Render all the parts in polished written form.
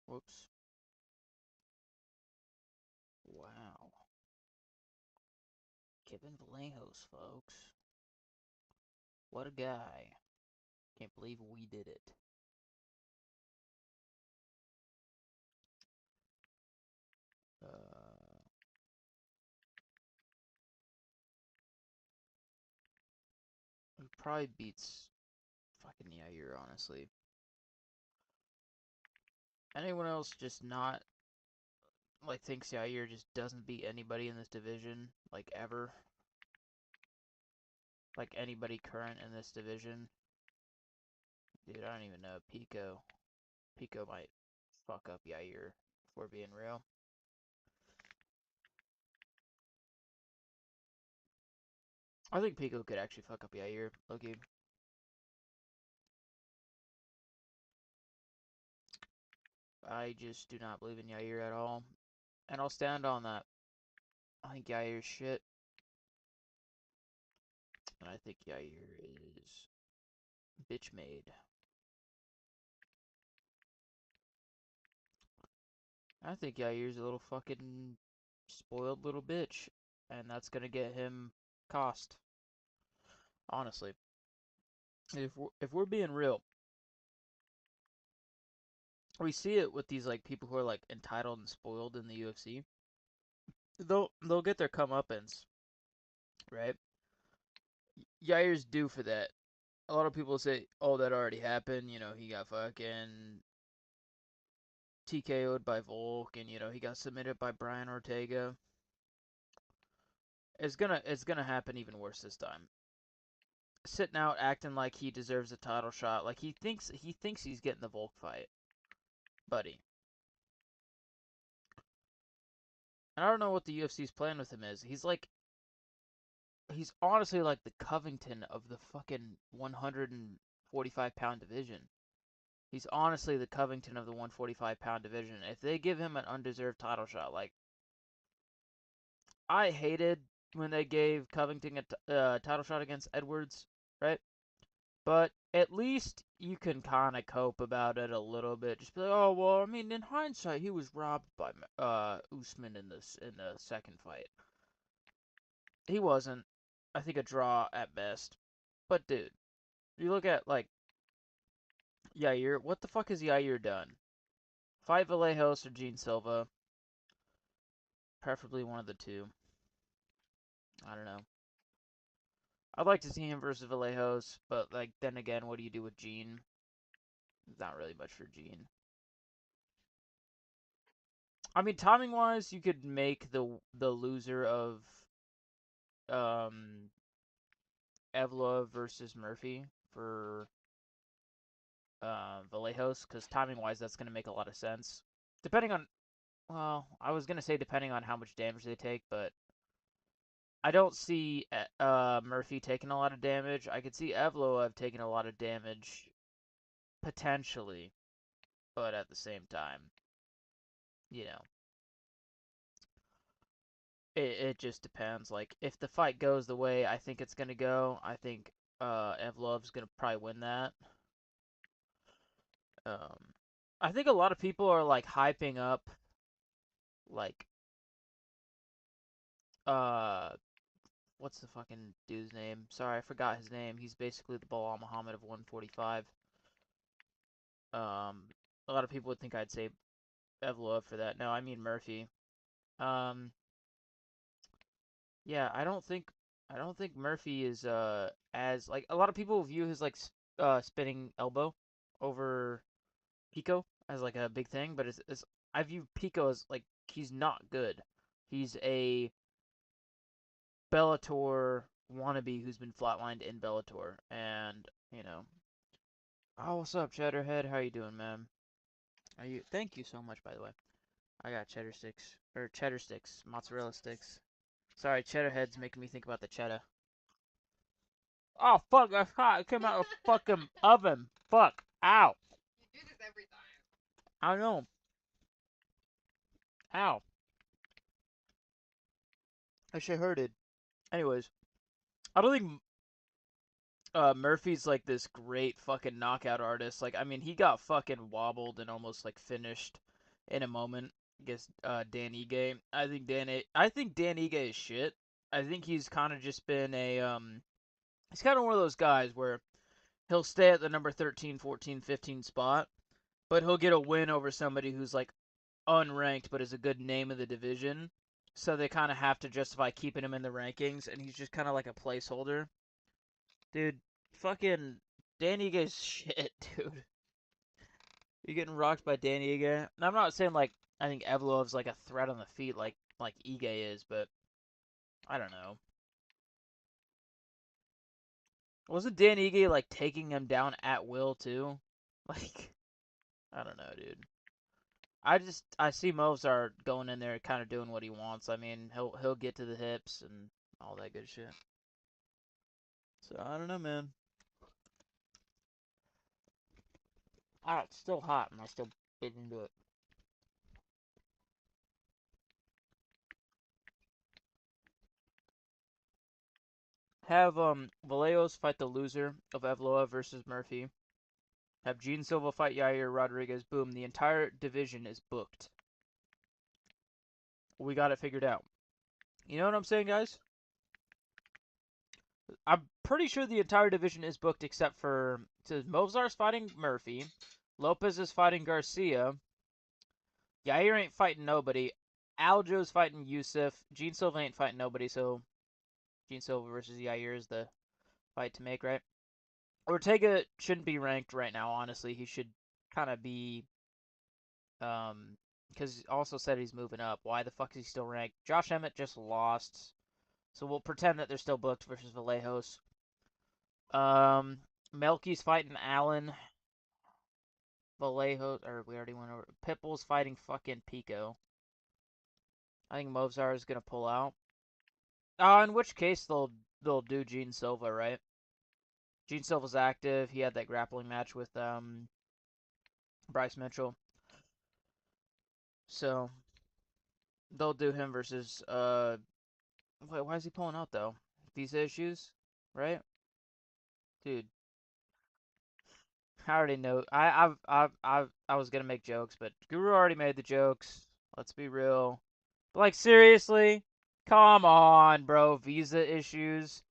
Whoops. Wow. Kevin Vallejos, folks. What a guy. Can't believe we did it. He probably beats fucking YAIR, honestly. Anyone else just not, like, thinks YAIR just doesn't beat anybody in this division, like, ever. Like, anybody current in this division. Dude, I don't even know. Pico might fuck up YAIR, if we're being real. I think Pico could actually fuck up YAIR, low-key. I just do not believe in YAIR at all. And I'll stand on that. I think YAIR's shit. And I think YAIR is bitch made. I think YAIR's a little fucking spoiled little bitch. And that's gonna get him cost. Honestly. If we're being real, we see it with these like people who are like entitled and spoiled in the UFC. They'll get their comeuppance, right? YAIR's due for that. A lot of people say, "Oh, that already happened." You know, he got fucking TKO'd by Volk, and you know he got submitted by Brian Ortega. It's gonna happen even worse this time. Sitting out, acting like he deserves a title shot, like he thinks he's getting the Volk fight, buddy. And I don't know what the UFC's plan with him is. He's honestly like the Covington of the fucking 145-pound division. He's honestly the Covington of the 145-pound division. If they give him an undeserved title shot, like, I hated when they gave Covington a title shot against Edwards, right? But at least you can kind of cope about it a little bit. Just be like, oh well, I mean, in hindsight, he was robbed by Usman in the second fight. He wasn't. I think a draw at best. But dude, you look at like YAIR. What the fuck has YAIR done? Fight Vallejos or Gene Silva. Preferably one of the two. I don't know. I'd like to see him versus Vallejos, but like then again, what do you do with Gene? Not really much for Gene. I mean, timing wise, you could make the loser of um Evloev versus Murphy for Vallejos, because timing wise, that's gonna make a lot of sense. Depending on, well, I was gonna say depending on how much damage they take, but I don't see Murphy taking a lot of damage. I could see Evloev taking a lot of damage potentially, but at the same time, you know, it just depends. Like, if the fight goes the way I think it's gonna go, I think Evloev's gonna probably win that. Um, I think a lot of people are like hyping up like uh what's the fucking dude's name? Sorry, I forgot his name. He's basically the Bilal Muhammad of 145. Um, a lot of people would think I'd say Evloev for that. No, I mean Murphy. Um, yeah, I don't think Murphy is as like a lot of people view his like spinning elbow over Pico as like a big thing, but it's I view Pico as like he's not good. He's a Bellator wannabe who's been flatlined in Bellator, and you know. Oh, what's up, Cheddarhead? How you doing, man? Are you? Thank you so much, by the way. I got cheddar sticks or cheddar sticks, mozzarella sticks. Sorry, Cheddarhead's making me think about the cheddar. Oh fuck, that's hot. It came out of the fucking oven. Fuck. Ow. You do this every time. I know. Ow. I shit hurted. Anyways, I don't think Murphy's like this great fucking knockout artist. Like, I mean, he got fucking wobbled and almost like finished in a moment against Dan Ige. I think Dan Ige is shit. I think he's kind of just been a he's kind of one of those guys where he'll stay at the number 13, 14, 15 spot, but he'll get a win over somebody who's like unranked but is a good name of the division. So they kind of have to justify keeping him in the rankings, and he's just kind of like a placeholder. Dude, fucking Dan Ige's shit, dude. You're getting rocked by Dan Ige. And I'm not saying like I think Evloev's like a threat on the feet like Ige is, but I don't know. Wasn't Dan Ige like taking him down at will too? Like I don't know, dude. I see Mozart going in there kind of doing what he wants. I mean, he'll get to the hips and all that good shit. So I don't know, man. Ah, it's still hot and I still bit into it. Have Vallejos fight the loser of Evloev versus Murphy. Have Gene Silva fight Yair Rodriguez. Boom, the entire division is booked. We got it figured out. You know what I'm saying, guys? I'm pretty sure the entire division is booked except for Movzar's fighting Murphy. Lopez is fighting Garcia. Yair ain't fighting nobody. Aljo's fighting Yusuf. Gene Silva ain't fighting nobody, so Gene Silva versus Yair is the fight to make, right? Ortega shouldn't be ranked right now, honestly. He should kind of be, because he also said he's moving up. Why the fuck is he still ranked? Josh Emmett just lost, so we'll pretend that they're still booked versus Vallejos. Melky's fighting Allen. Vallejos, or we already went over. Pitbull's fighting fucking Pico. I think Movzar is gonna pull out. In which case they'll do Gene Silva, right? Gene Silva's active. He had that grappling match with Bryce Mitchell. So they'll do him versus wait, why is he pulling out though? Visa issues, right? Dude, I already know. I was gonna make jokes, but Guru already made the jokes. Let's be real. But like seriously, come on, bro. Visa issues.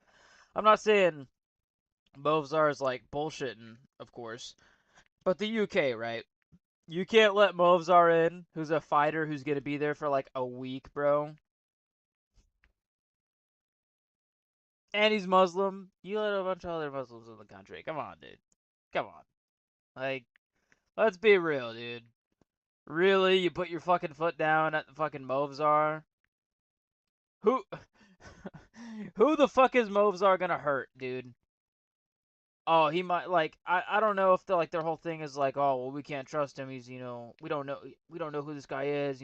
I'm not saying Movzar is like bullshitting, of course, but the UK, right? You can't let Movzar in, who's a fighter who's gonna be there for like a week, bro. And he's Muslim. You let a bunch of other Muslims in the country. Come on, dude. Come on. Like, let's be real, dude. Really? You put your fucking foot down at the fucking Movzar? Who who the fuck is Movzar gonna hurt, dude? Oh, he might like I don't know if their whole thing is like, oh well we can't trust him. He's we don't know who this guy is.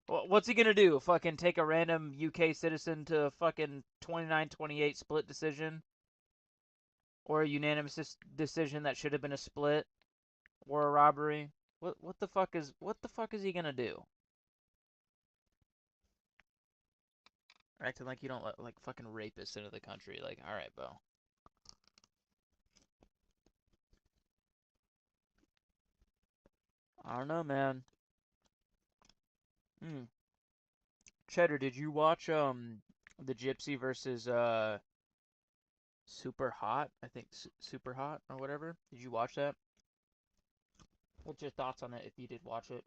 What's he gonna do? Fucking take a random UK citizen to a fucking 29-28 split decision, or a unanimous decision that should have been a split, or a robbery? What the fuck is he gonna do? Acting like you don't let like fucking rapists into the country. Like, all right, bro. I don't know, man. Hmm. Cheddar, did you watch the Gypsy versus Super Hot? I think Super Hot or whatever. Did you watch that? What's your thoughts on it if you did watch it?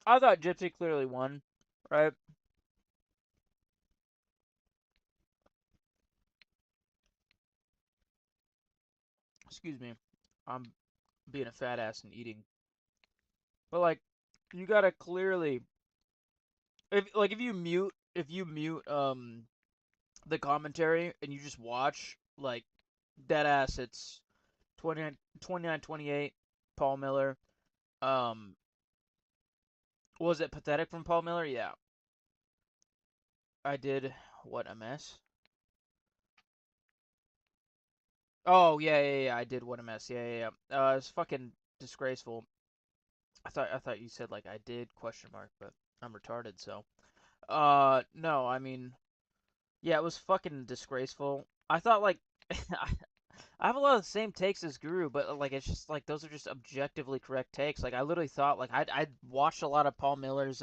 I thought Gypsy clearly won, right? Excuse me. I'm being a fat ass and eating. But like you gotta clearly if you mute the commentary and you just watch like dead ass it's 29-28 Paul Miller. Um was it pathetic from Paul Miller? Yeah. I did what a mess. Oh yeah, I did what a mess. Yeah. It's fucking disgraceful. I thought you said like I did question mark, but I'm retarded, so. No, I mean, yeah, it was fucking disgraceful. I thought like I have a lot of the same takes as Guru, but like it's just like those are just objectively correct takes. Like I literally thought like I watched a lot of Paul Miller's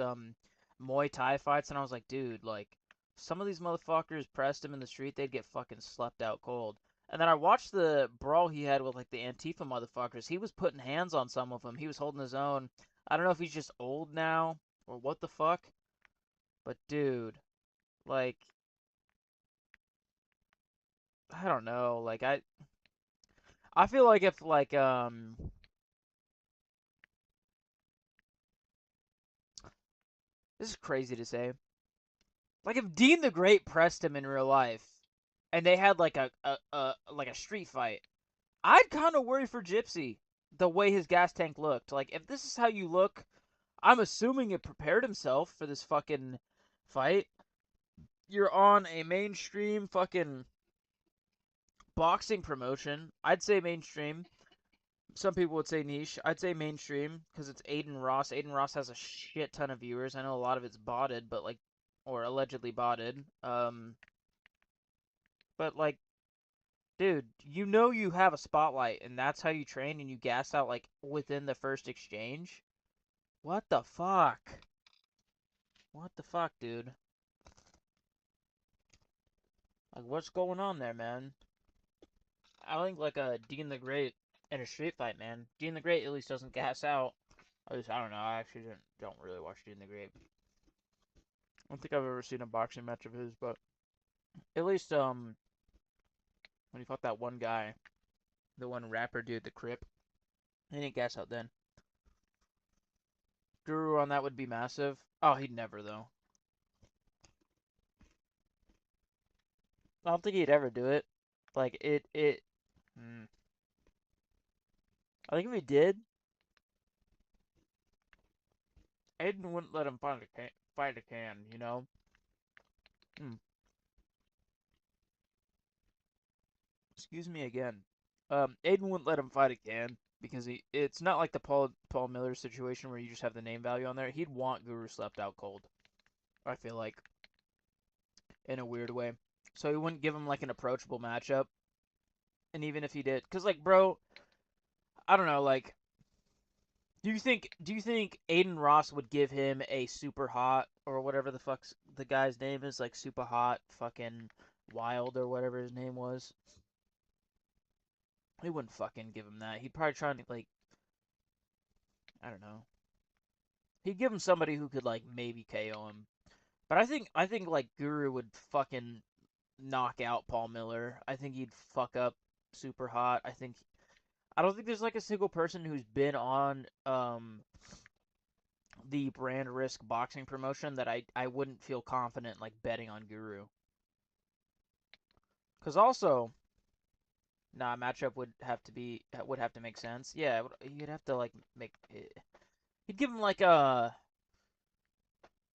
Muay Thai fights, and I was like, dude, like some of these motherfuckers pressed him in the street, they'd get fucking slept out cold. And then I watched the brawl he had with like the Antifa motherfuckers. He was putting hands on some of them. He was holding his own. I don't know if he's just old now or what the fuck, but dude, like I don't know. Like I feel like if like this is crazy to say. Like if Dean the Great pressed him in real life and they had like a street fight, I'd kind of worry for Gypsy the way his gas tank looked. Like if this is how you look, I'm assuming it prepared himself for this fucking fight. You're on a mainstream fucking boxing promotion. I'd say mainstream. Some people would say niche. I'd say mainstream because it's Aiden Ross. Aiden Ross has a shit ton of viewers. I know a lot of it's botted, but like, or allegedly botted. But like, dude, you know you have a spotlight, and that's how you train, and you gas out like within the first exchange. What the fuck? What the fuck, dude? Like, what's going on there, man? I think like a Dean the Great in a street fight, man. Dean the Great at least doesn't gas out. At least I don't know. I actually don't really watch Dean the Great. I don't think I've ever seen a boxing match of his, but at least when he fought that one guy, the one rapper dude, the Crip, he didn't gas out then. Guru on that would be massive. Oh, he'd never though. I don't think he'd ever do it. Like it. I think if he did, Aiden wouldn't let him fight a can, you know. Hmm. Excuse me again. Aiden wouldn't let him fight a can because it's not like the Paul Miller situation where you just have the name value on there. He'd want Guru slept out cold. I feel like in a weird way. So he wouldn't give him like an approachable matchup. And even if he did, cuz like bro, I don't know, like do you think Aiden Ross would give him a super hot or whatever the fuck's the guy's name is, like super hot fucking wild or whatever his name was? He wouldn't fucking give him that. He'd probably try to like I don't know. He'd give him somebody who could like maybe KO him. But I think like Guru would fucking knock out Paul Miller. I think he'd fuck up super hot. I don't think there's like a single person who's been on the brand risk boxing promotion that I wouldn't feel confident like betting on Guru. Cuz also nah, matchup would have to make sense. Yeah, you'd have to like make it. He'd give him like a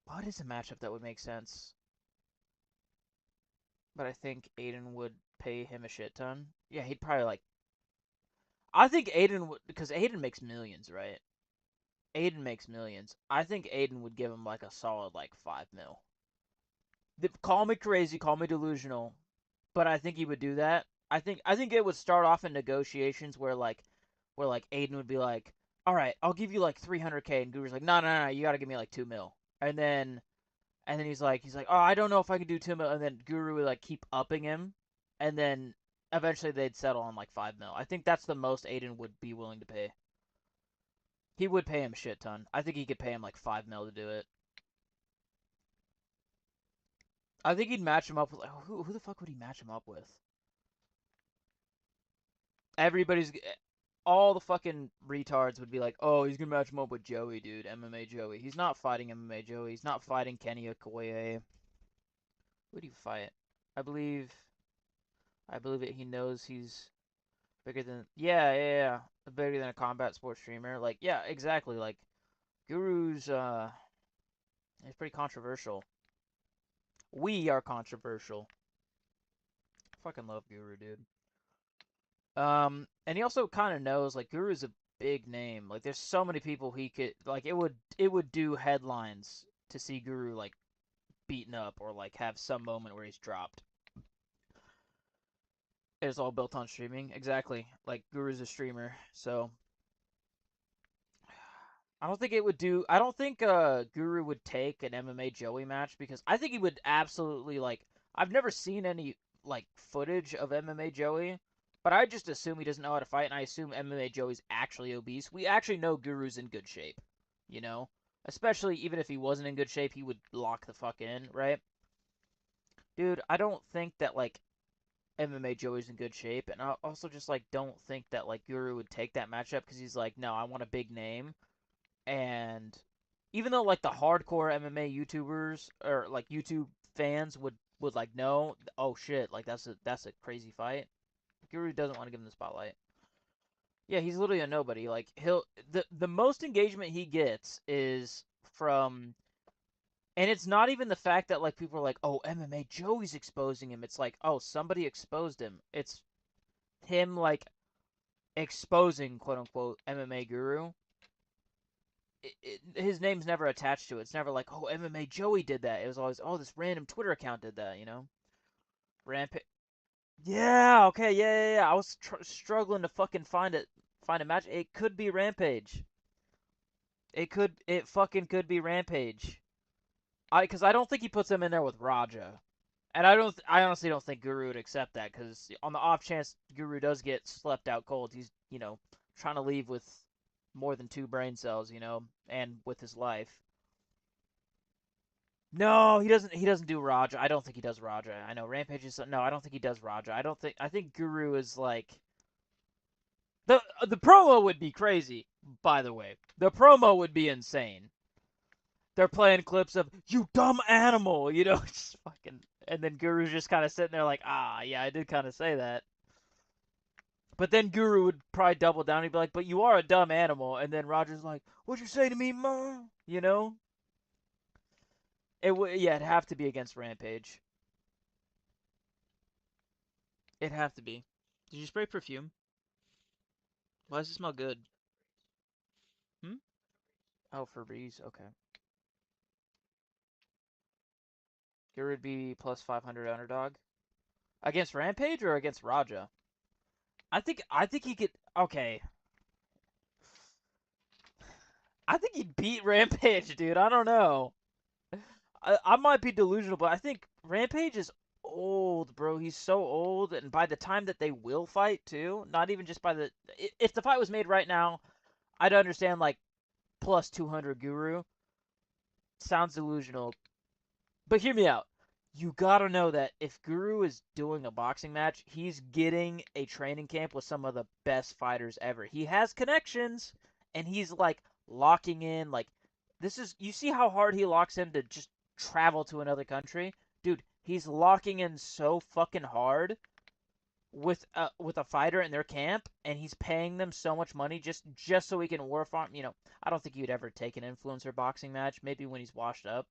what is a matchup that would make sense? But I think Aiden would pay him a shit ton. Yeah, he'd probably like I think Aiden would because Aiden makes millions, right? Aiden makes millions. I think Aiden would give him like a solid like 5 mil. Call me crazy, call me delusional, but I think he would do that. I think it would start off in negotiations where like Aiden would be like, "All right, I'll give you like 300K," and Guru's like, "No, no, no, you got to give me like 2 mil." And then he's like, "Oh, I don't know if I can do 2 mil," and then Guru would like keep upping him, and then eventually they'd settle on like 5 mil. I think that's the most Aiden would be willing to pay. He would pay him a shit ton. I think he could pay him like 5 mil to do it. I think he'd match him up with like who the fuck would he match him up with? Everybody's all the fucking retards would be like, "Oh, he's gonna match him up with Joey, dude. MMA Joey. He's not fighting MMA Joey. He's not fighting Kenny Okoye. Who do you fight? I believe, I believe it. He knows he's bigger than. Yeah, yeah, yeah. Bigger than a combat sports streamer. Like, yeah, exactly. Like, Guru's he's pretty controversial. We are controversial. Fucking love Guru, dude. And he also kind of knows like Guru's a big name. Like there's so many people he could like it would do headlines to see Guru like beaten up or like have some moment where he's dropped. It's all built on streaming. Exactly. Like Guru's a streamer, so I don't think it would do. I don't think Guru would take an MMA Joey match because I think he would absolutely like. I've never seen any like footage of MMA Joey, but I just assume he doesn't know how to fight, and I assume MMA Joey's actually obese. We actually know Guru's in good shape, you know. Especially even if he wasn't in good shape, he would lock the fuck in, right? Dude, I don't think that like MMA Joey's in good shape, and I also just like don't think that like Guru would take that matchup because he's like, no, I want a big name. And even though like the hardcore MMA YouTubers or like YouTube fans would like know, oh shit, like that's a crazy fight. Guru doesn't want to give him the spotlight. Yeah, he's literally a nobody. Like he'll the most engagement he gets is from, and it's not even the fact that like people are like, oh, MMA Joey's exposing him. It's like, oh, somebody exposed him. It's him like exposing quote unquote MMA Guru. His name's never attached to it. It's never like, oh, MMA Joey did that. It was always, oh, this random Twitter account did that, you know? Rampage. Yeah, okay, yeah. I was struggling to fucking find a match. It could be Rampage. It fucking could be Rampage. Because I don't think he puts him in there with Raja. And I honestly don't think Guru would accept that, because on the off chance Guru does get slept out cold, he's, trying to leave with more than 2 brain cells, and with his life. No, he doesn't. He doesn't do Raja. I don't think he does Raja. I know Rampage is. No, I don't think he does Raja. I don't think. I think Guru is like the promo would be crazy. By the way, the promo would be insane. They're playing clips of "you dumb animal," just fucking, and then Guru's just kind of sitting there like, ah, yeah, I did kind of say that. But then Guru would probably double down. He'd be like, "But you are a dumb animal," and then Roger's like, "What'd you say to me, mom?" It would, yeah, it'd have to be against Rampage. It'd have to be. Did you spray perfume? Why does it smell good? Hmm? Oh, Febreze. Okay. Here would be plus 500 underdog against Rampage or against Raja. I think he could. Okay. I think he'd beat Rampage, dude. I don't know. I might be delusional, but I think Rampage is old, bro. He's so old, and by the time that they will fight, too, not even just by the. If the fight was made right now, I'd understand, like, plus 200 Guru. Sounds delusional. But hear me out. You gotta know that if Guru is doing a boxing match, he's getting a training camp with some of the best fighters ever. He has connections, and he's, like, locking in, like, this is. You see how hard he locks in to just travel to another country? Dude, he's locking in so fucking hard with a fighter in their camp, and he's paying them so much money just so he can war farm. I don't think he'd ever take an influencer boxing match. Maybe when he's washed up,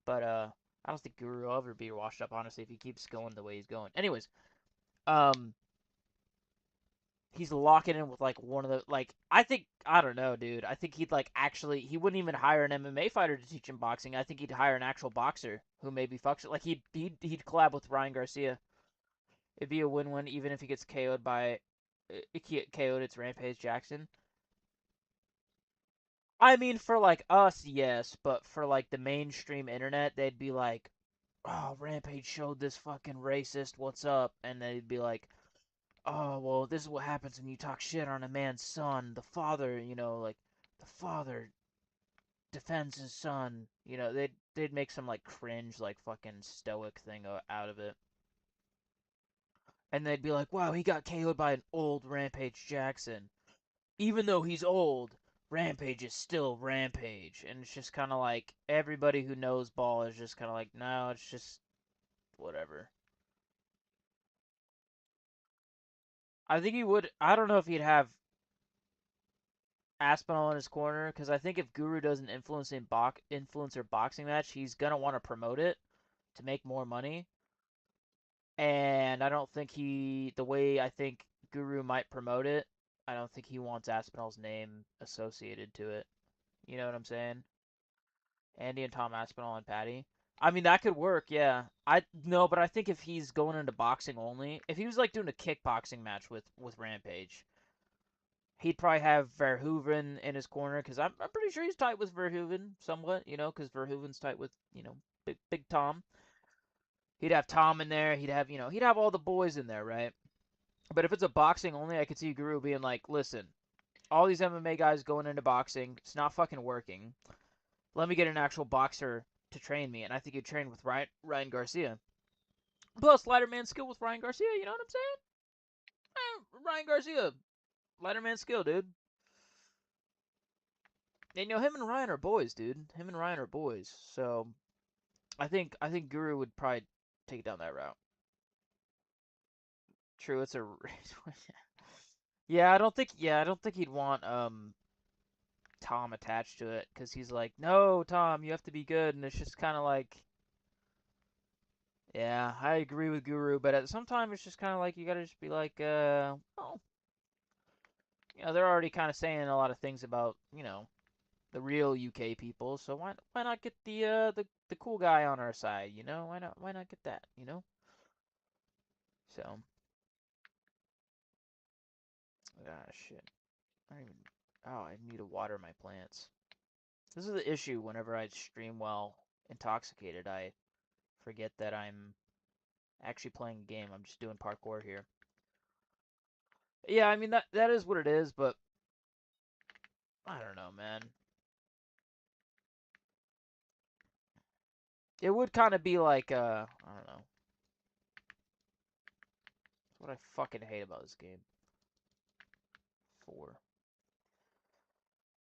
but I don't think Guru will ever be washed up. Honestly, if he keeps going the way he's going. Anyways, um, he's locking in with like one of the like. I don't know, dude. I think he'd like actually he wouldn't even hire an MMA fighter to teach him boxing. I think he'd hire an actual boxer who maybe fucks it. Like he'd collab with Ryan Garcia. It'd be a win-win even if he gets KO'd by KO'd. It's Rampage Jackson. I mean, for like us, yes, but for like the mainstream internet, they'd be like, "Oh, Rampage showed this fucking racist. What's up?" And they'd be like, "Oh, well, this is what happens when you talk shit on a man's son. The father, like the father defends his son." They'd make some like cringe, like fucking stoic thing out of it. And they'd be like, "Wow, he got KO'd by an old Rampage Jackson. Even though he's old, Rampage is still Rampage." And it's just kind of like everybody who knows ball is just kind of like, no, it's just whatever. I think he would. I don't know if he'd have Aspinall in his corner because I think if Guru does an influencer boxing match, he's gonna want to promote it to make more money. And I don't think the way I think Guru might promote it, I don't think he wants Aspinall's name associated to it. You know what I'm saying? Andy and Tom Aspinall and Patty. I mean, that could work, yeah. I no, but I think if he's going into boxing only, if he was like doing a kickboxing match with Rampage, he'd probably have Verhoeven in his corner because I'm pretty sure he's tight with Verhoeven somewhat, because Verhoeven's tight with Big Tom. He'd have Tom in there. He'd have all the boys in there, right? But if it's a boxing only, I could see Guru being like, listen, all these MMA guys going into boxing, it's not fucking working. Let me get an actual boxer to train me, and I think he'd train with Ryan Garcia. Plus, Lighterman skill with Ryan Garcia, you know what I'm saying? Ryan Garcia, Lighterman skill, dude. And him and Ryan are boys, dude. Him and Ryan are boys. So I think Guru would probably take it down that route. True, it's a yeah. I don't think he'd want Tom attached to it because he's like, no, Tom, you have to be good, and it's just kind of like, yeah, I agree with Guru, but at some time it's just kind of like you gotta just be like, well, they're already kind of saying a lot of things about the real UK people, so why not get the cool guy on our side, why not get that. So shit, I don't even, oh, I need to water my plants. This is the issue whenever I stream while intoxicated. I forget that I'm actually playing a game. I'm just doing parkour here. Yeah, I mean that is what it is, but I don't know, man. It would kind of be like I don't know. That's what I fucking hate about this game. 4.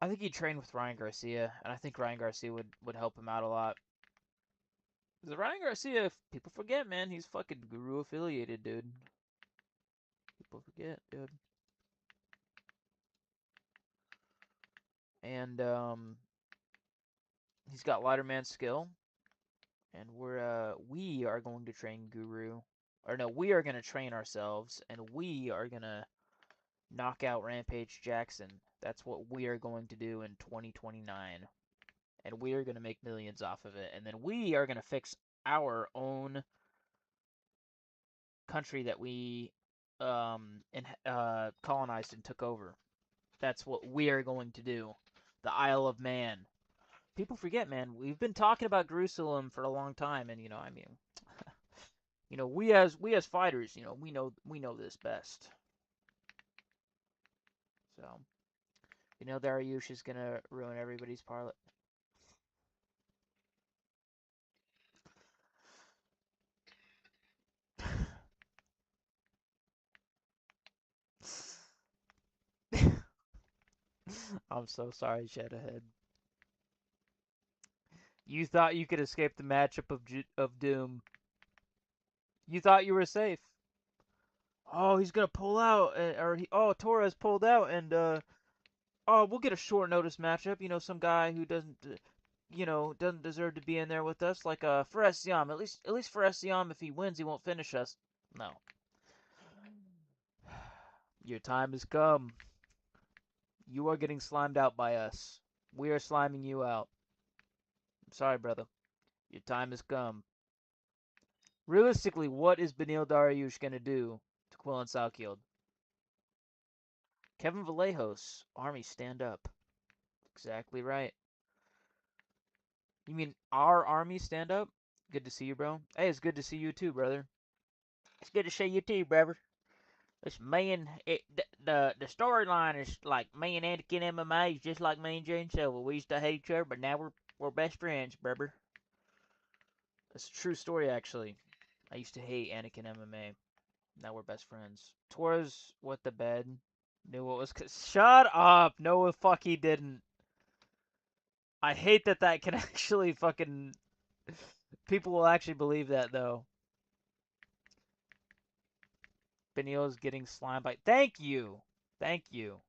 I think he'd train with Ryan Garcia, and I think Ryan Garcia would help him out a lot. Because Ryan Garcia, if people forget, man, he's fucking Guru affiliated, dude. People forget, dude. And he's got Lighterman skill, and we are going to train Guru, or no, we are going to train ourselves, and we are going to knock out Rampage Jackson. That's what we are going to do in 2029. And we are going to make millions off of it. And then we are going to fix our own country that we colonized and took over. That's what we are going to do. The Isle of Man. People forget, man. We've been talking about Jerusalem for a long time, and I mean, we as fighters, we know this best. So, Dariush is gonna ruin everybody's parlay. I'm so sorry, Shadowhead. You thought you could escape the matchup of Doom. You thought you were safe. Oh, he's gonna pull out, Torres pulled out, and we'll get a short notice matchup. Some guy who doesn't deserve to be in there with us, like Fares Siam. At least Fares Siam, if he wins, he won't finish us. No. Your time has come. You are getting slimed out by us. We are sliming you out. I'm sorry, brother. Your time has come. Realistically, what is Beneil Dariush going to do to Quillen Salkield? Kevin Vallejos, Army, stand up. Exactly right. You mean our Army stand up? Good to see you, bro. Hey, it's good to see you too, brother. It's good to see you too, brother. It's me and the storyline is like me and Anakin MMA is just like me and Jane Silva. We used to hate each other, but now we're best friends, brother. It's a true story, actually. I used to hate Anakin MMA. Now we're best friends. Torres wet the bed. Knew what was. Shut up! No, fuck, he didn't. I hate that can actually fucking. People will actually believe that, though. Benio's getting slimed by. Thank you! Thank you.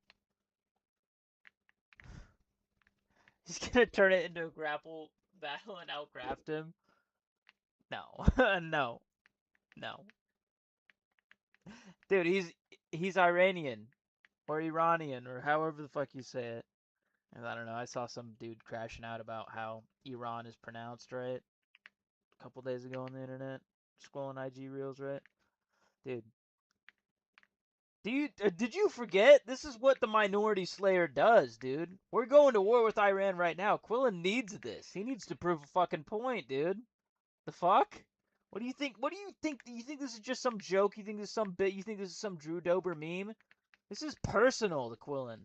He's gonna turn it into a grapple battle and outcraft him? No. No. No. Dude, he's Iranian. Or Iranian, or however the fuck you say it. And I don't know, I saw some dude crashing out about how Iran is pronounced right. a couple days ago on the internet. Scrolling IG reels, right? Dude. Did you forget? This is what the Minority Slayer does, dude. We're going to war with Iran right now. Quillen needs this. He needs to prove a fucking point, dude. The fuck? What do you think? What do you think? Do you think this is just some joke? You think this is some bit? You think this is some Drew Dober meme? This is personal to Quillen.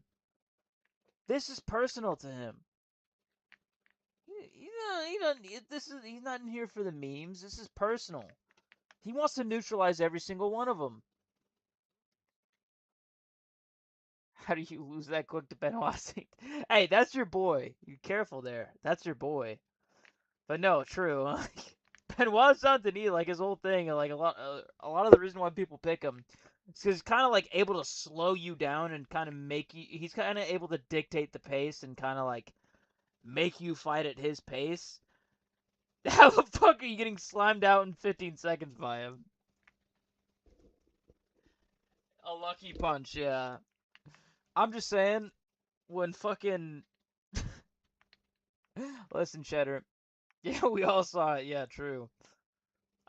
This is personal to him. He's not in here for the memes. This is personal. He wants to neutralize every single one of them. How do you lose that quick to Benoit? Hey, that's your boy. You careful there. That's your boy. But no, true. Benoit Saint-Denis, like his whole thing, and like a lot of the reason why people pick him, is because he's kind of like able to slow you down and kind of make you. He's kind of able to dictate the pace and kind of like make you fight at his pace. How the fuck are you getting slimed out in 15 seconds by him? A lucky punch, yeah. I'm just saying, when fucking... Listen, Cheddar. Yeah, we all saw it. Yeah, true.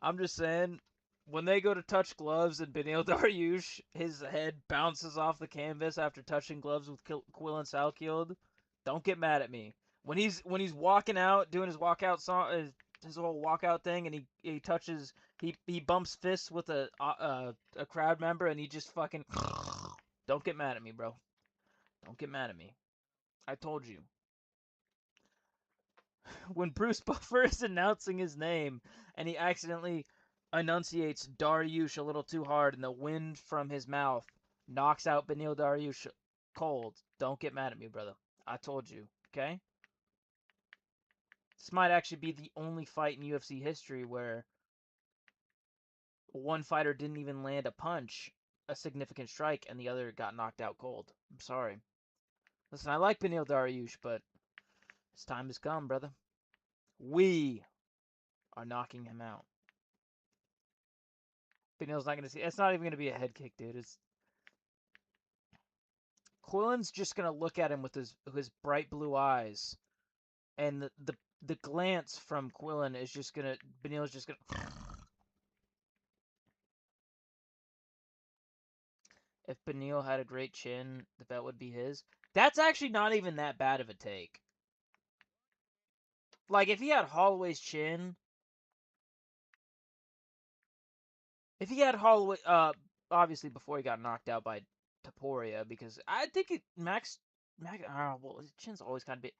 I'm just saying, when they go to touch gloves and Benil Dariush, his head bounces off the canvas after touching gloves with Quillen Salkeld, don't get mad at me. When he's walking out, doing his walkout song, his whole walkout thing, and he touches, he bumps fists with a crowd member, and he just fucking... Don't get mad at me, bro. Don't get mad at me. I told you. When Bruce Buffer is announcing his name and he accidentally enunciates Dariush a little too hard and the wind from his mouth knocks out Benil Dariush cold, don't get mad at me, brother. I told you, okay? This might actually be the only fight in UFC history where one fighter didn't even land a punch, a significant strike, and the other got knocked out cold. I'm sorry. Listen, I like Benil Dariush, but his time has come, brother. We are knocking him out. Benil's not going to see... It's not even going to be a head kick, dude. It's... Quillen's just going to look at him with his bright blue eyes. And the glance from Quillen is just going to... Benil's just going to... If Benil had a great chin, the bet would be his. That's actually not even that bad of a take. Like, if he had Holloway's chin... If he had Holloway... obviously, before he got knocked out by Taporia, because I think Max... well, his chin's always kind of big.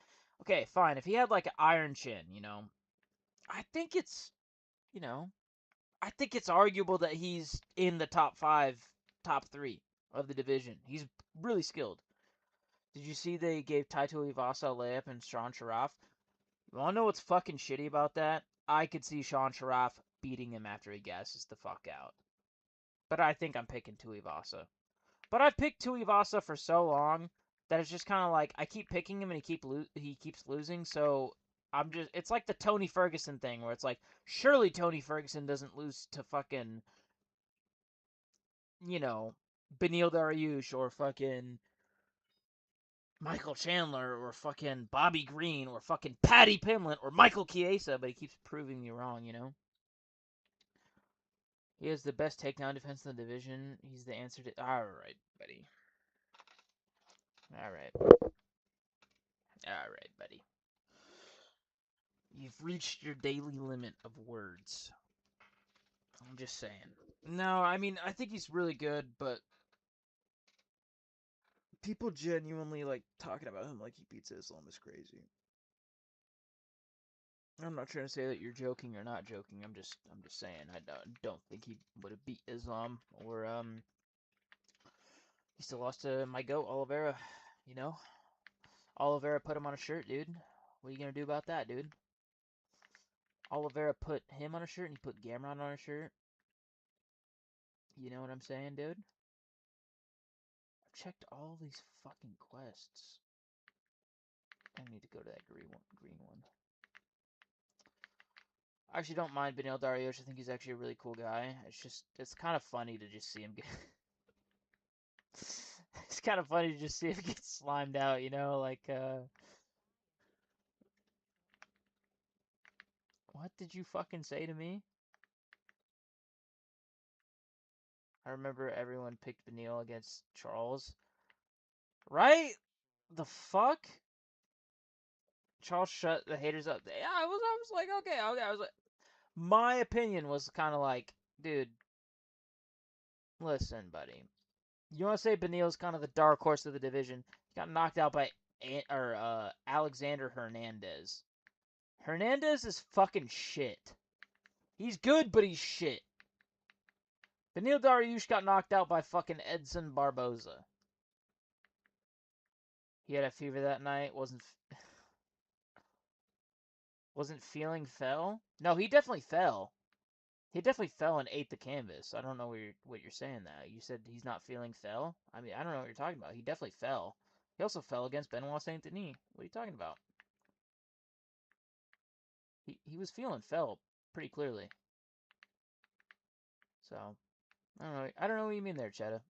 Okay, fine. If he had, like, an iron chin, you know... I think it's... You know... I think it's arguable that he's in the top 5, top 3 of the division. He's really skilled. Did you see they gave Taito Ivasa a layup and Sean Sharaf? You wanna know what's fucking shitty about that? I could see Sean Sharaf beating him after he gasses the fuck out. But I think I'm picking Tuivasa. But I've picked Tuivasa for so long that it's just kind of like I keep picking him and he keeps losing. So I'm just... It's like the Tony Ferguson thing where it's like, surely Tony Ferguson doesn't lose to fucking, you know, Benil Dariush or fucking Michael Chandler or fucking Bobby Green or fucking Paddy Pimblett or Michael Chiesa, but he keeps proving me wrong, you know? He has the best takedown defense in the division. He's the answer to... Alright, buddy. Alright. Alright, buddy. You've reached your daily limit of words. I'm just saying. No, I mean, I think he's really good, but people genuinely, like, talking about him like he beats Islam is crazy. I'm not trying to say that you're joking or not joking. I'm just saying I don't think he would have beat Islam or he still lost to my goat Oliveira. You know, Oliveira put him on a shirt, dude. What are you gonna do about that, dude? Oliveira put him on a shirt and he put Gamrot on a shirt. You know what I'm saying, dude? I've checked all these fucking quests. I need to go to that green one. I actually don't mind Benil Dariush. I think he's actually a really cool guy. It's kind of funny to just see him get... It's kind of funny to just see him get slimed out, you know? Like, What did you fucking say to me? I remember everyone picked Beneil against Charles. Right? The fuck? Charles shut the haters up. Yeah, I was like, okay. I was like, my opinion was kind of like, dude, listen, buddy. You want to say Beneil's kind of the dark horse of the division? He got knocked out by Alexander Hernandez. Hernandez is fucking shit. He's good, but he's shit. Beneil Dariush got knocked out by fucking Edson Barboza. He had a fever that night. Wasn't feeling fell. No, he definitely fell. He definitely fell and ate the canvas. I don't know what you're saying that. You said he's not feeling fell? I mean, I don't know what you're talking about. He definitely fell. He also fell against Benoit Saint Denis. What are you talking about? He was feeling fell pretty clearly. So, I don't know. I don't know what you mean there, Cheddar.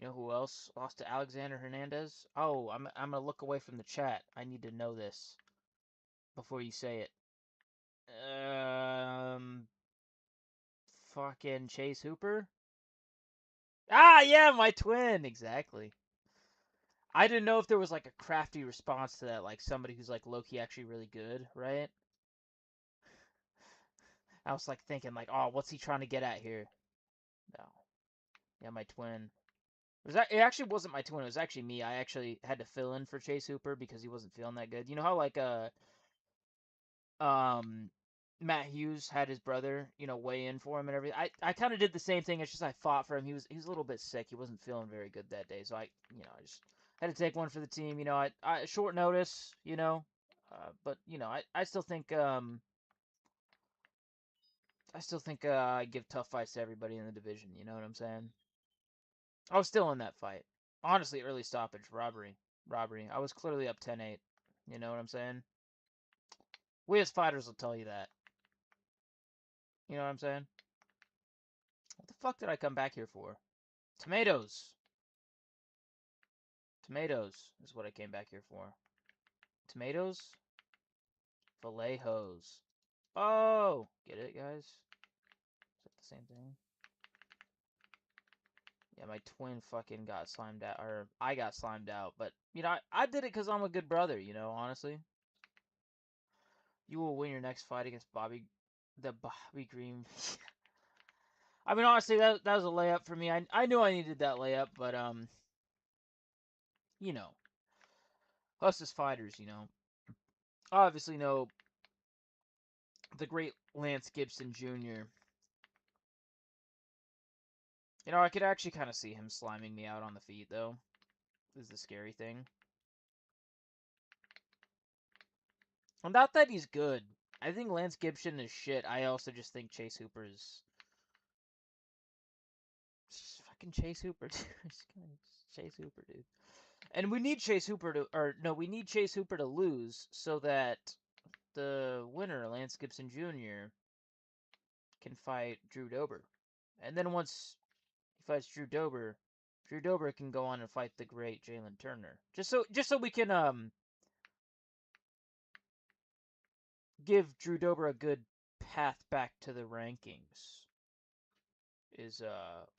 You know who else lost to Alexander Hernandez? Oh, I'm gonna look away from the chat. I need to know this before you say it. Fucking Chase Hooper? Ah, yeah, my twin, exactly. I didn't know if there was like a crafty response to that, like somebody who's like low-key actually really good, right? I was like thinking like, oh, what's he trying to get at here? No. Yeah, my twin. It actually wasn't my twin, it was actually me. I actually had to fill in for Chase Hooper because he wasn't feeling that good. You know how like um Matt Hughes had his brother, weigh in for him and everything. I kind of did the same thing. It's just I fought for him. He was a little bit sick. He wasn't feeling very good that day, so I just had to take one for the team. I short notice, but I still think I give tough fights to everybody in the division. You know what I'm saying? I was still in that fight. Honestly, early stoppage, robbery. I was clearly up 10-8. You know what I'm saying? We as fighters will tell you that. You know what I'm saying? What the fuck did I come back here for? Tomatoes. Tomatoes is what I came back here for. Tomatoes? Vallejos. Oh! Get it, guys? Is that the same thing? Yeah, my twin fucking got slimed out. Or, I got slimed out. But, I did it because I'm a good brother, honestly. You will win your next fight against Bobby Green. I mean, honestly, that was a layup for me. I knew I needed that layup, but, you know. Us as fighters, obviously know the great Lance Gibson Jr. I could actually kind of see him sliming me out on the feet, though. This is the scary thing. Well, not that he's good. I think Lance Gibson is shit. I also just think Chase Hooper is... fucking Chase Hooper, dude. Chase Hooper, dude. And we need Chase Hooper to... Or, no, we need Chase Hooper to lose so that the winner, Lance Gibson Jr., can fight Drew Dober. And then once he fights Drew Dober can go on and fight the great Jalen Turner. Just so we can give Drew Dober a good path back to the rankings. Is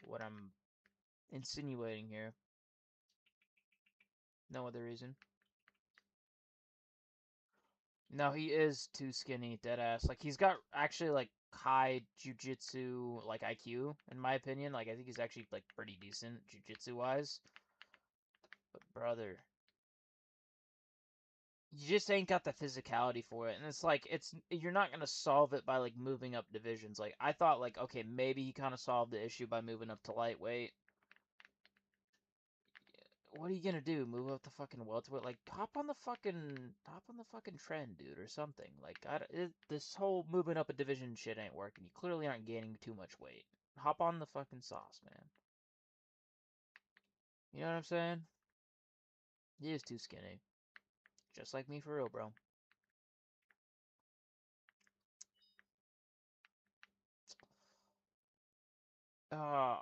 what I'm insinuating here. No other reason. No, he is too skinny, deadass. Like he's got actually like high jiu-jitsu like IQ in my opinion. Like I think he's actually like pretty decent jiu-jitsu wise. But brother, you just ain't got the physicality for it. And it's like you're not gonna solve it by like moving up divisions. Like I thought like okay, maybe he kind of solved the issue by moving up to lightweight. What are you gonna do? Move up the fucking welterweight? Like hop on the fucking trend, dude, or something. Like this whole moving up a division shit ain't working. You clearly aren't gaining too much weight. Hop on the fucking sauce, man. You know what I'm saying? He is too skinny. Just like me for real, bro. I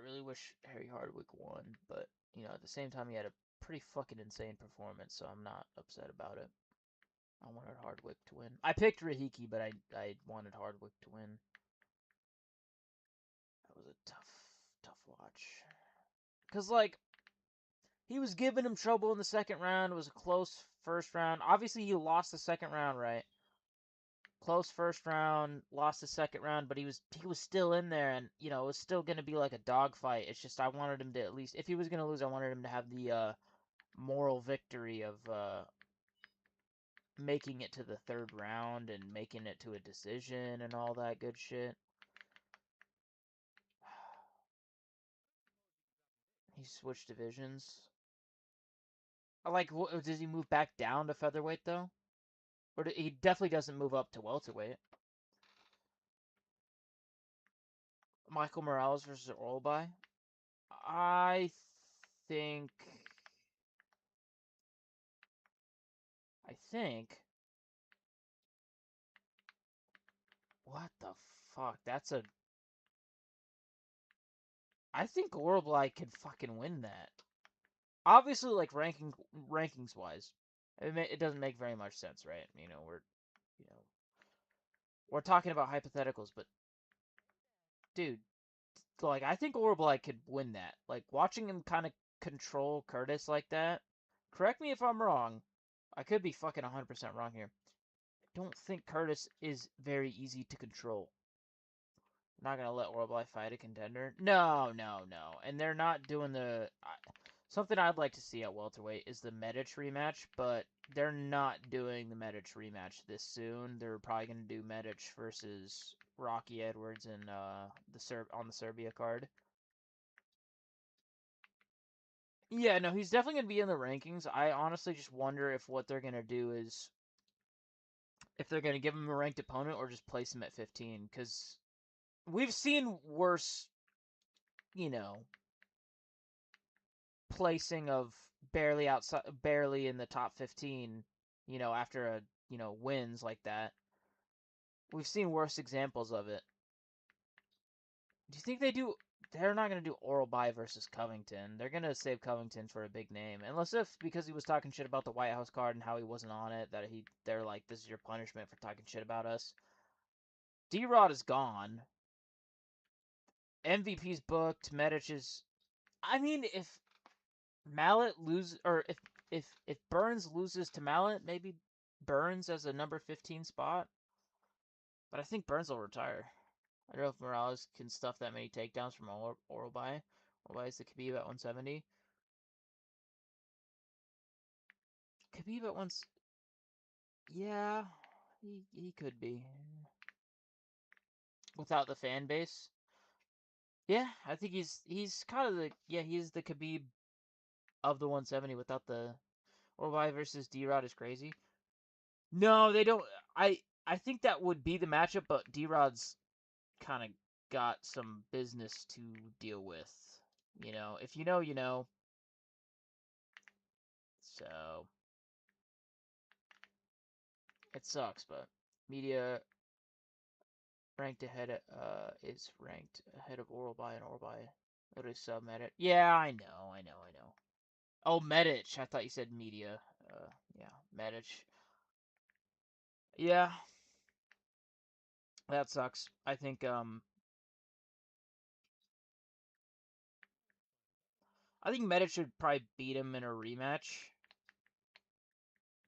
really wish Harry Hardwick won, but at the same time he had a pretty fucking insane performance, so I'm not upset about it. I wanted Hardwick to win. I picked Rahiki, but I wanted Hardwick to win. That was a tough watch. Because, like, he was giving him trouble in the second round. It was a close first round. Obviously, he lost the second round, right? Close first round, lost the second round, but he was still in there, and it was still gonna be like a dogfight. It's just I wanted him to at least, if he was gonna lose, I wanted him to have the moral victory of making it to the third round and making it to a decision and all that good shit. He switched divisions. Like, does he move back down to featherweight though? Or he definitely doesn't move up to welterweight. Michael Morales versus Orlby. I think. I think. What the fuck? I think Orlby could fucking win that. Obviously, like rankings wise, it doesn't make very much sense, right? We're talking about hypotheticals, but dude, like I think Orlby could win that. Like watching him kind of control Curtis like that. Correct me if I'm wrong. I could be fucking 100% wrong here. I don't think Curtis is very easy to control. Not gonna let Orlby fight a contender. No. And they're not doing the. Something I'd like to see at welterweight is the Medic rematch, but they're not doing the Medic rematch this soon. They're probably gonna do Medic versus Rocky Edwards and on the Serbia card. Yeah, no, he's definitely gonna be in the rankings. I honestly just wonder if what they're gonna do is if they're gonna give him a ranked opponent or just place him at 15, because we've seen worse, placing of barely in the top 15, after wins like that. We've seen worse examples of it. Do you think they do? They're not going to do Orlby versus Covington. They're going to save Covington for a big name. Unless if, because he was talking shit about the White House card and how he wasn't on it, they're like, this is your punishment for talking shit about us. D-Rod is gone. MVP's booked. Medic is... I mean, if Mallet loses, or if Burns loses to Mallet, maybe Burns as a number 15 spot. But I think Burns will retire. I don't know if Morales can stuff that many takedowns from Orlby. Orlby is the Khabib at 170. Khabib at once, yeah, he could be without the fan base. Yeah, I think he's kind of he's the Khabib of the 170 without the Orlby versus D-Rod is crazy. No, they don't. I think that would be the matchup, but D-Rod's kind of got some business to deal with. If you know, you know. So it sucks, but media is ranked ahead of Orlby and Orlby. Literally sub Medic. Yeah, I know. Oh, Medic. I thought you said media. Yeah, Medic. Yeah, that sucks. I think Medic should probably beat him in a rematch.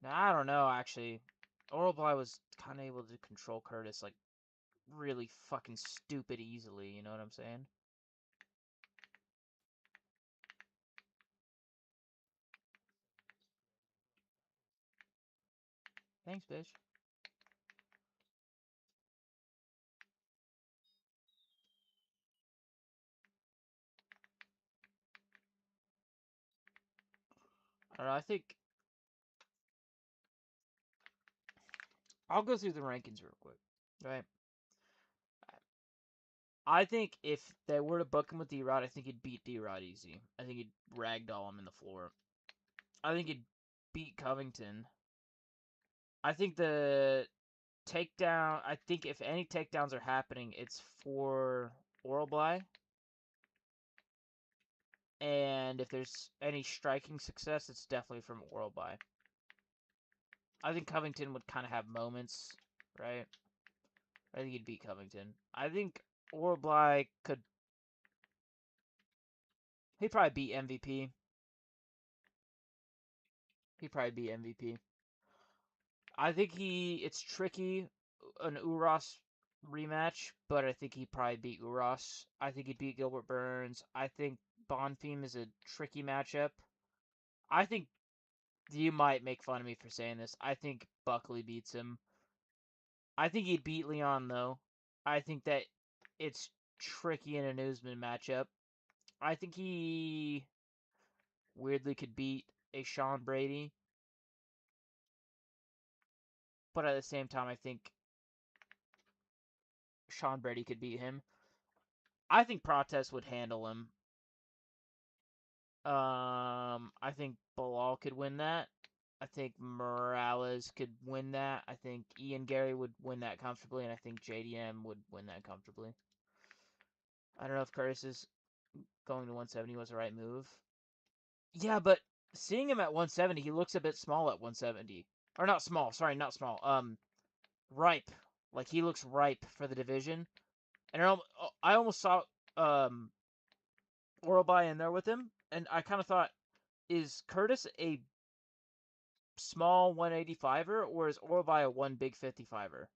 Now, I don't know, actually. Orlby was kind of able to control Curtis, like, really fucking stupid easily, you know what I'm saying? Thanks, bitch. I don't know, I think... I'll go through the rankings real quick, right? I think if they were to book him with D-Rod, I think he'd beat D-Rod easy. I think he'd ragdoll him in the floor. I think he'd beat Covington. I think the takedown... I think if any takedowns are happening, it's for Orlby. And if there's any striking success, it's definitely from Orlby. I think Covington would kind of have moments, right? I think he'd beat Covington. I think Orblai could. He'd probably beat MVP. He'd probably beat MVP. I think it's tricky, an Uros rematch, but I think he'd probably beat Uros. I think he'd beat Gilbert Burns. I think Bonfim is a tricky matchup. I think you might make fun of me for saying this. I think Buckley beats him. I think he'd beat Leon, though. I think that it's tricky in a Newsman matchup. I think he weirdly could beat a Sean Brady. But at the same time, I think Sean Brady could beat him. I think Protest would handle him. I think Bilal could win that. I think Morales could win that. I think Ian Gary would win that comfortably, and I think JDM would win that comfortably. I don't know if Curtis is going to 170 was the right move. Yeah, but seeing him at 170, he looks a bit small at 170. Or not small, sorry, not small. Ripe. Like, he looks ripe for the division. And I almost saw Orlby in there with him, and I kind of thought, is Curtis a small 185er, or is Orlby a one big 55er?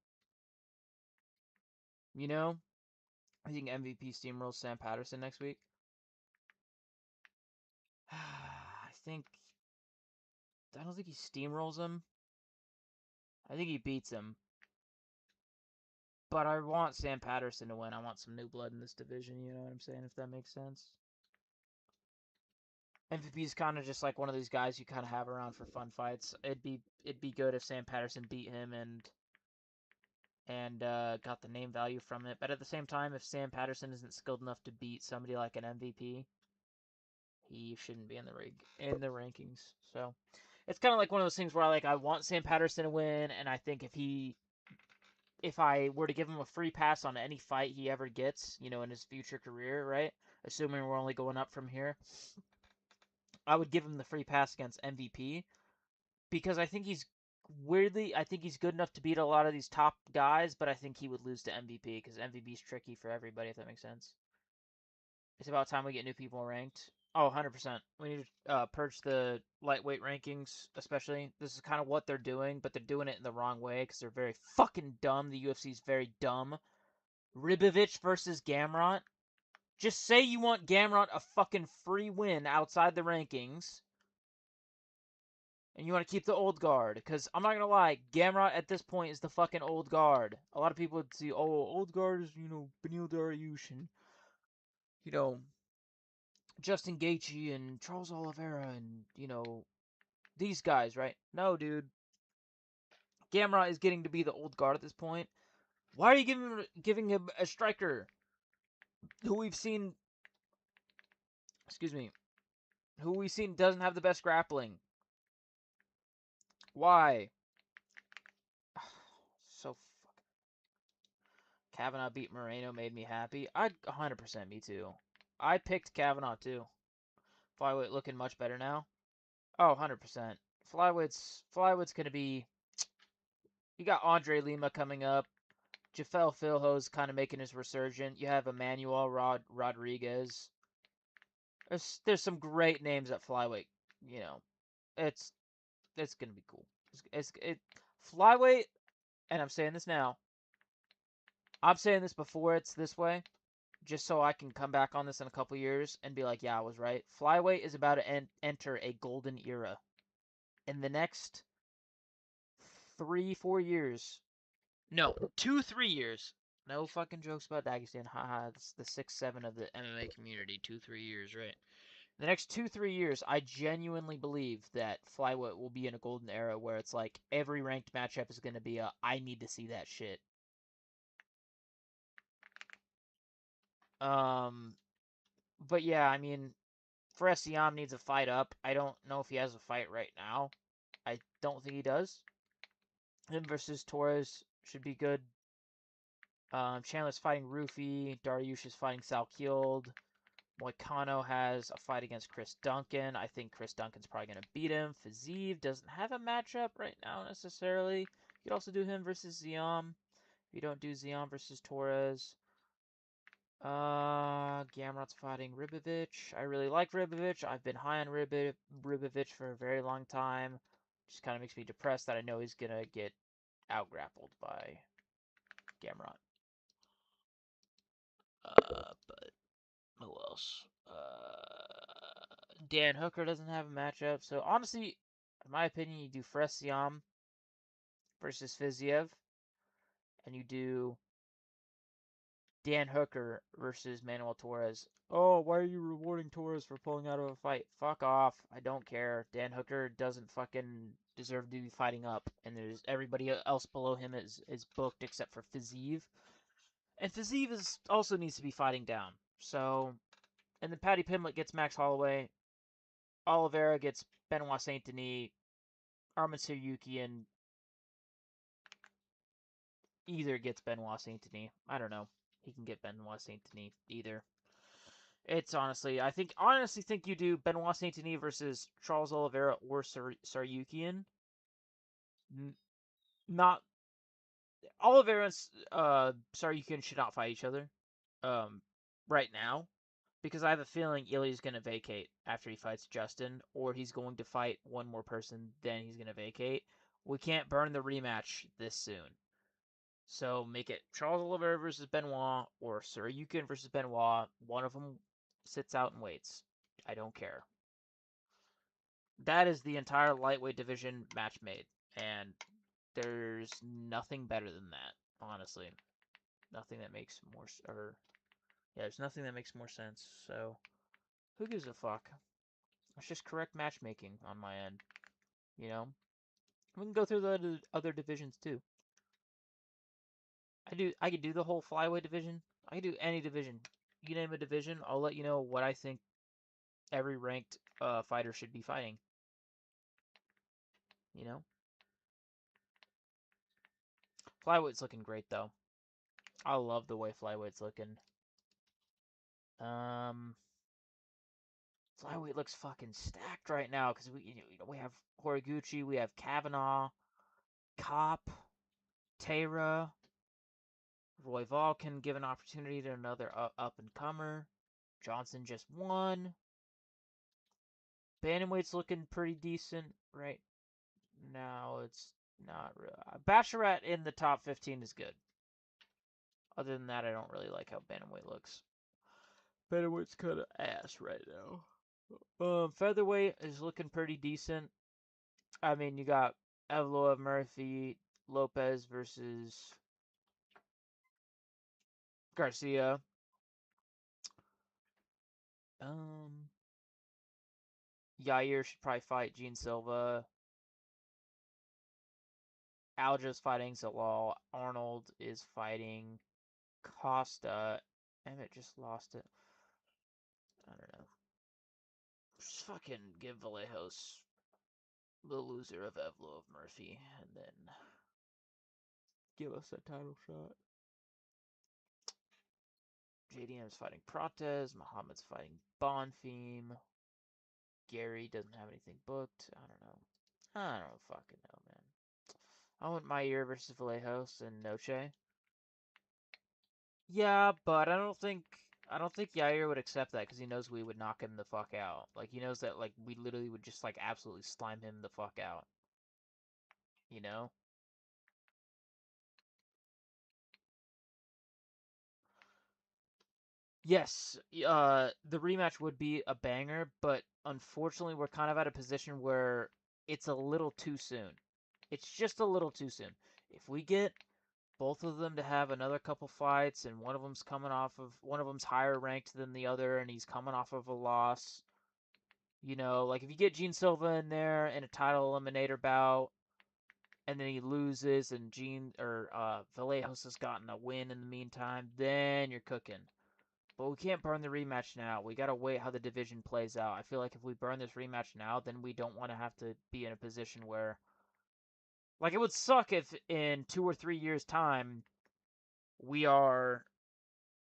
You know? I think MVP steamrolls Sam Patterson next week. I don't think he steamrolls him. I think he beats him. But I want Sam Patterson to win. I want some new blood in this division, you know what I'm saying, if that makes sense. MVP is kind of just like one of these guys you kind of have around for fun fights. It'd be good if Sam Patterson beat him and got the name value from it. But at the same time, if Sam Patterson isn't skilled enough to beat somebody like an MVP, he shouldn't be in the rankings. So it's kind of like one of those things where I want Sam Patterson to win, and I think if I were to give him a free pass on any fight he ever gets, you know, in his future career, right? Assuming we're only going up from here, I would give him the free pass against MVP because I think he's good enough to beat a lot of these top guys, but I think he would lose to MVP because MVP is tricky for everybody, if that makes sense. It's about time we get new people ranked. Oh, 100%. We need to purge the lightweight rankings, especially. This is kind of what they're doing, but they're doing it in the wrong way because they're very fucking dumb. The UFC is very dumb. Ribovich versus Gamrot. Just say you want Gamrot a fucking free win outside the rankings. And you want to keep the old guard. Because I'm not going to lie, Gamrot at this point is the fucking old guard. A lot of people would see, oh, old guard is, Beneil Dariush and, Justin Gaethje and Charles Oliveira and, these guys, right? No, dude. Gamrot is getting to be the old guard at this point. Why are you giving him a striker who we've seen, doesn't have the best grappling? Why? So fucking. Kavanaugh beat Moreno made me happy. 100% me too. I picked Kavanaugh too. Flyweight looking much better now. Oh, 100%. Flyweight's gonna be. You got Andre Lima coming up. Jafel Filho's kind of making his resurgence. You have Emmanuel Rodriguez. There's some great names at flyweight. It's gonna be cool. Flyweight, and I'm saying this now. I'm saying this before it's this way, just so I can come back on this in a couple years and be like, yeah, I was right. Flyweight is about to enter a golden era. In the next 3-4 years. No, 2-3 years. No fucking jokes about Dagestan. Haha, it's the 6-7 of the MMA community. 2-3 years, right? The next 2-3 years, I genuinely believe that flyweight will be in a golden era where it's like every ranked matchup is going to be I need to see that shit. But yeah, I mean, Feresiam needs a fight up. I don't know if he has a fight right now. I don't think he does. Him versus Torres should be good. Chandler's fighting Rufy. Dariush is fighting Salkeld. Moicano has a fight against Chris Duncan. I think Chris Duncan's probably going to beat him. Fiziev doesn't have a matchup right now necessarily. You could also do him versus Ziam. If you don't do Ziam versus Torres. Gamrot's fighting Ribovic. I really like Ribovic. I've been high on Ribovic for a very long time. Just kind of makes me depressed that I know he's going to get out-grappled by Gamrot. But who else? Dan Hooker doesn't have a matchup. So honestly, in my opinion, you do Fresiam versus Fiziev, and you do Dan Hooker versus Manuel Torres. Oh, why are you rewarding Torres for pulling out of a fight? Fuck off. I don't care. Dan Hooker doesn't fucking deserve to be fighting up, and there's everybody else below him is booked except for Fiziev. And Fiziev also needs to be fighting down. So, and then Paddy Pimblett gets Max Holloway. Oliveira gets Benoit Saint Denis. Arman Tsarukyan either gets Benoit Saint Denis. I don't know. He can get Benoit Saint Denis either. It's honestly, I honestly think you do Benoit Saint Denis versus Charles Oliveira or Tsarukyan. Not Oliveira and Tsarukyan should not fight each other. Right now, because I have a feeling Ilya's going to vacate after he fights Justin, or he's going to fight one more person, then he's going to vacate. We can't burn the rematch this soon. So make it Charles Oliveira versus Benoit, or Tsarukyan versus Benoit. One of them sits out and waits. I don't care. That is the entire lightweight division match made, and there's nothing better than that, honestly. Nothing that makes more, there's nothing that makes more sense. So, who gives a fuck? It's just correct matchmaking on my end, you know? We can go through the other divisions too. I could do the whole flyweight division. I could do any division. You name a division, I'll let you know what I think every ranked fighter should be fighting. You know? Flyweight's looking great though. I love the way Flyweight's looking. Flyweight looks fucking stacked right now because we have Horiguchi, we have Kavanaugh, Kopp, Taira, Royval can give an opportunity to another up-and-comer. Johnson just won. Bantamweight's looking pretty decent right now. It's not really. Bacherat in the top 15 is good. Other than that, I don't really like how Bantamweight looks. Bantamweight's kind of ass right now. Featherweight is looking pretty decent. I mean, you got Evloev, Murphy, Lopez versus Garcia. YAIR should probably fight Gene Silva. Alja's fighting Zalal. Arnold is fighting Costa. Emmett just lost it. I don't know. Just fucking give Vallejos the loser of Evloev Murphy, and then give us a title shot. JDM's fighting Prates. Muhammad's fighting Bonfim. Gary doesn't have anything booked. I don't fucking know, man. I want YAIR versus Vallejos and Noche. Yeah, but I don't think YAIR would accept that because he knows we would knock him the fuck out. Like he knows that like we literally would just like absolutely slime him the fuck out. You know? Yes, the rematch would be a banger, but unfortunately we're kind of at a position where it's a little too soon. It's just a little too soon. If we get both of them to have another couple fights and one of them's higher ranked than the other and he's coming off of a loss, you know, like if you get Gene Silva in there in a title eliminator bout and then he loses and Vallejos has gotten a win in the meantime, then you're cooking. But we can't burn the rematch now. We gotta wait how the division plays out. I feel like if we burn this rematch now, then we don't want to have to be in a position where, like, it would suck if in 2 or 3 years' time we are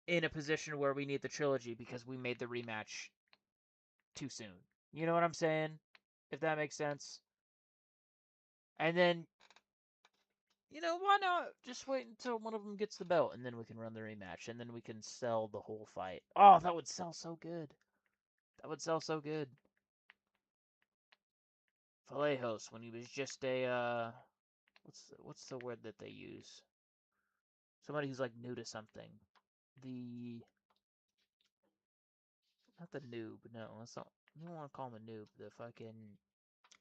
in a position where we need the trilogy because we made the rematch too soon. You know what I'm saying? If that makes sense. And then, why not just wait until one of them gets the belt and then we can run the rematch and then we can sell the whole fight. Oh, that would sell so good. That would sell so good. Vallejos, when he was just a, what's the word that they use? Somebody who's like new to something. Not the noob, no, that's not, I don't want to call him a noob. The fucking,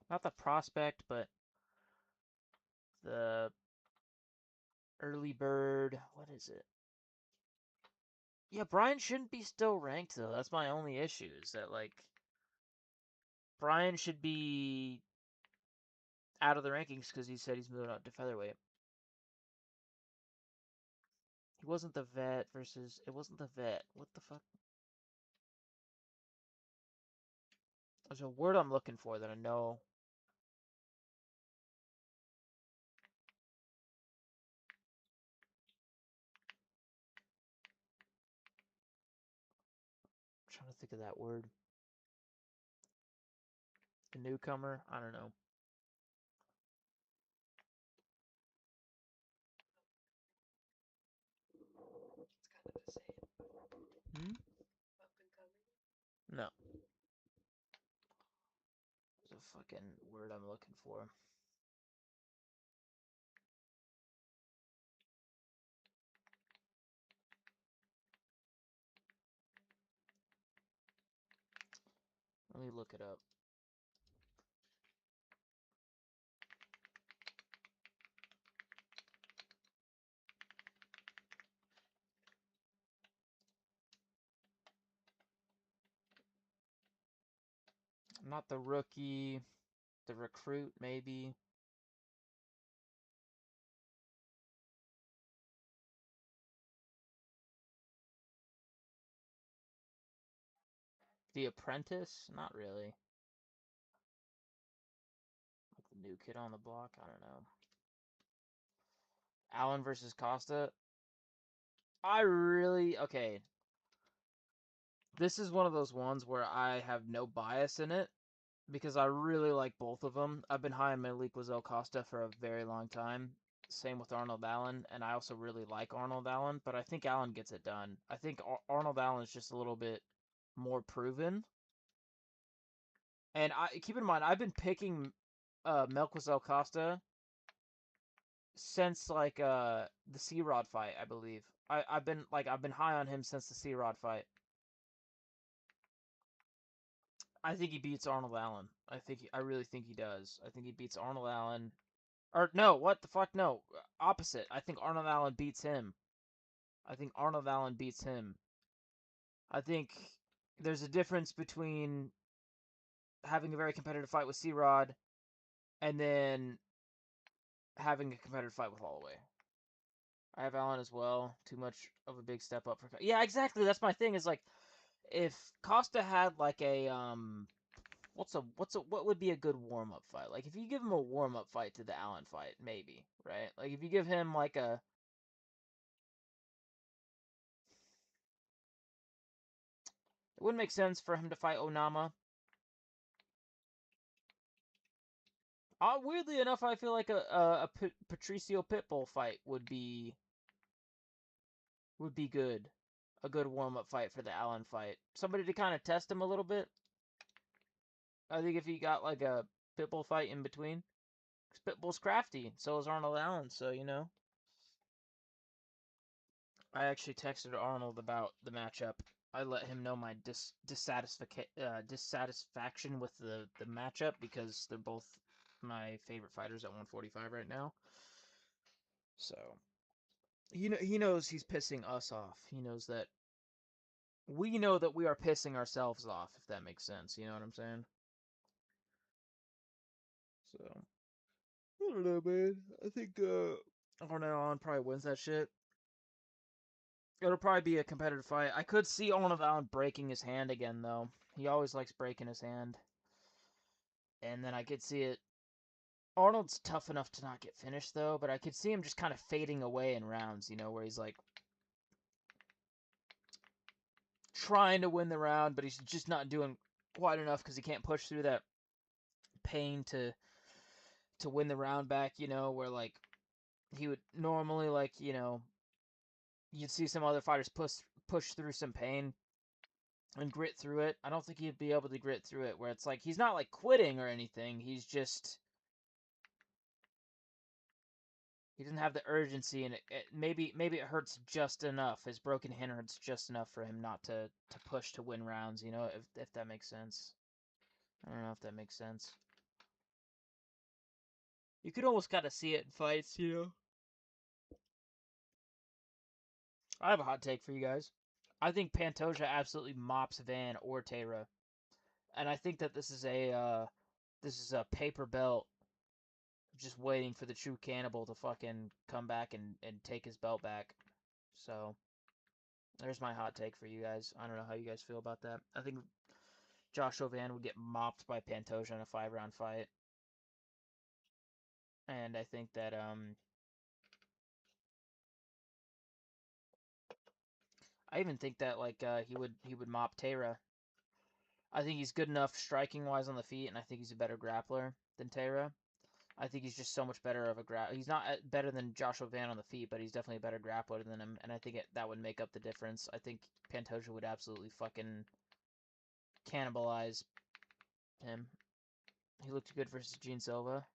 not the prospect, but the early bird. What is it? Yeah, Brian shouldn't be still ranked though. That's my only issue. Is that like Brian should be out of the rankings because he said he's moving up to featherweight. He wasn't the vet versus. It wasn't the vet. What the fuck? There's a word I'm looking for that I know. I'm trying to think of that word. The newcomer. I don't know. Hmm? No. There's a fucking word I'm looking for. Let me look it up. Not the rookie. The recruit, maybe. The apprentice? Not really. Like the new kid on the block? I don't know. Allen versus Costa? Okay. This is one of those ones where I have no bias in it because I really like both of them. I've been high on Malik Costa for a very long time. Same with Arnold Allen, and I also really like Arnold Allen, but I think Allen gets it done. I think Arnold Allen is just a little bit more proven. And I keep in mind, I've been picking Melquizel Costa since like the C Rod fight, I believe. I've been high on him since the C Rod fight. I think he beats Arnold Allen. I really think he does. I think he beats Arnold Allen. Or no, what the fuck? No, opposite. I think Arnold Allen beats him. I think Arnold Allen beats him. I think there's a difference between having a very competitive fight with C Rod and then having a competitive fight with Holloway. I have Allen as well. Too much of a big step up for. Yeah, exactly. That's my thing. Is like if Costa had like a what would be a good warm up fight? Like if you give him a warm up fight to the Allen fight, maybe, right? Like if you give him like a it wouldn't make sense for him to fight Onama. Weirdly enough, I feel like a Patricio Pitbull fight would be good. A good warm up fight for the Allen fight. Somebody to kind of test him a little bit. I think if he got like a Pitbull fight in between. Because Pitbull's crafty. So is Arnold Allen. So, I actually texted Arnold about the matchup. I let him know my dissatisfaction with the matchup because they're both my favorite fighters at 145 right now. So he knows he's pissing us off. He knows that we know that we are pissing ourselves off, if that makes sense. You know what I'm saying? So I don't know, man. I think Arnold Allen probably wins that shit. It'll probably be a competitive fight. I could see Arnold Allen breaking his hand again, though. He always likes breaking his hand. And then I could see it. Arnold's tough enough to not get finished, though, but I could see him just kind of fading away in rounds, where he's like trying to win the round, but he's just not doing quite enough because he can't push through that pain to win the round back. You know, where like he would normally you'd see some other fighters push through some pain and grit through it. I don't think he'd be able to grit through it. Where it's like he's not like quitting or anything. He's just he doesn't have the urgency, and maybe it hurts just enough. His broken hand hurts just enough for him not to push to win rounds. You know, if that makes sense. I don't know if that makes sense. You could almost kind of see it in fights, you know. I have a hot take for you guys. I think Pantoja absolutely mops Van or Taira, and I think that this is a paper belt, just waiting for the true cannibal to fucking come back and take his belt back. So there's my hot take for you guys. I don't know how you guys feel about that. I think Joshua Van would get mopped by Pantoja in a 5-round fight, and I think that I even think that he would mop Taira. I think he's good enough striking wise on the feet, and I think he's a better grappler than Taira. I think he's just so much better of a He's not better than Joshua Van on the feet, but he's definitely a better grappler than him, and I think that would make up the difference. I think Pantoja would absolutely fucking cannibalize him. He looked good versus Gene Silva.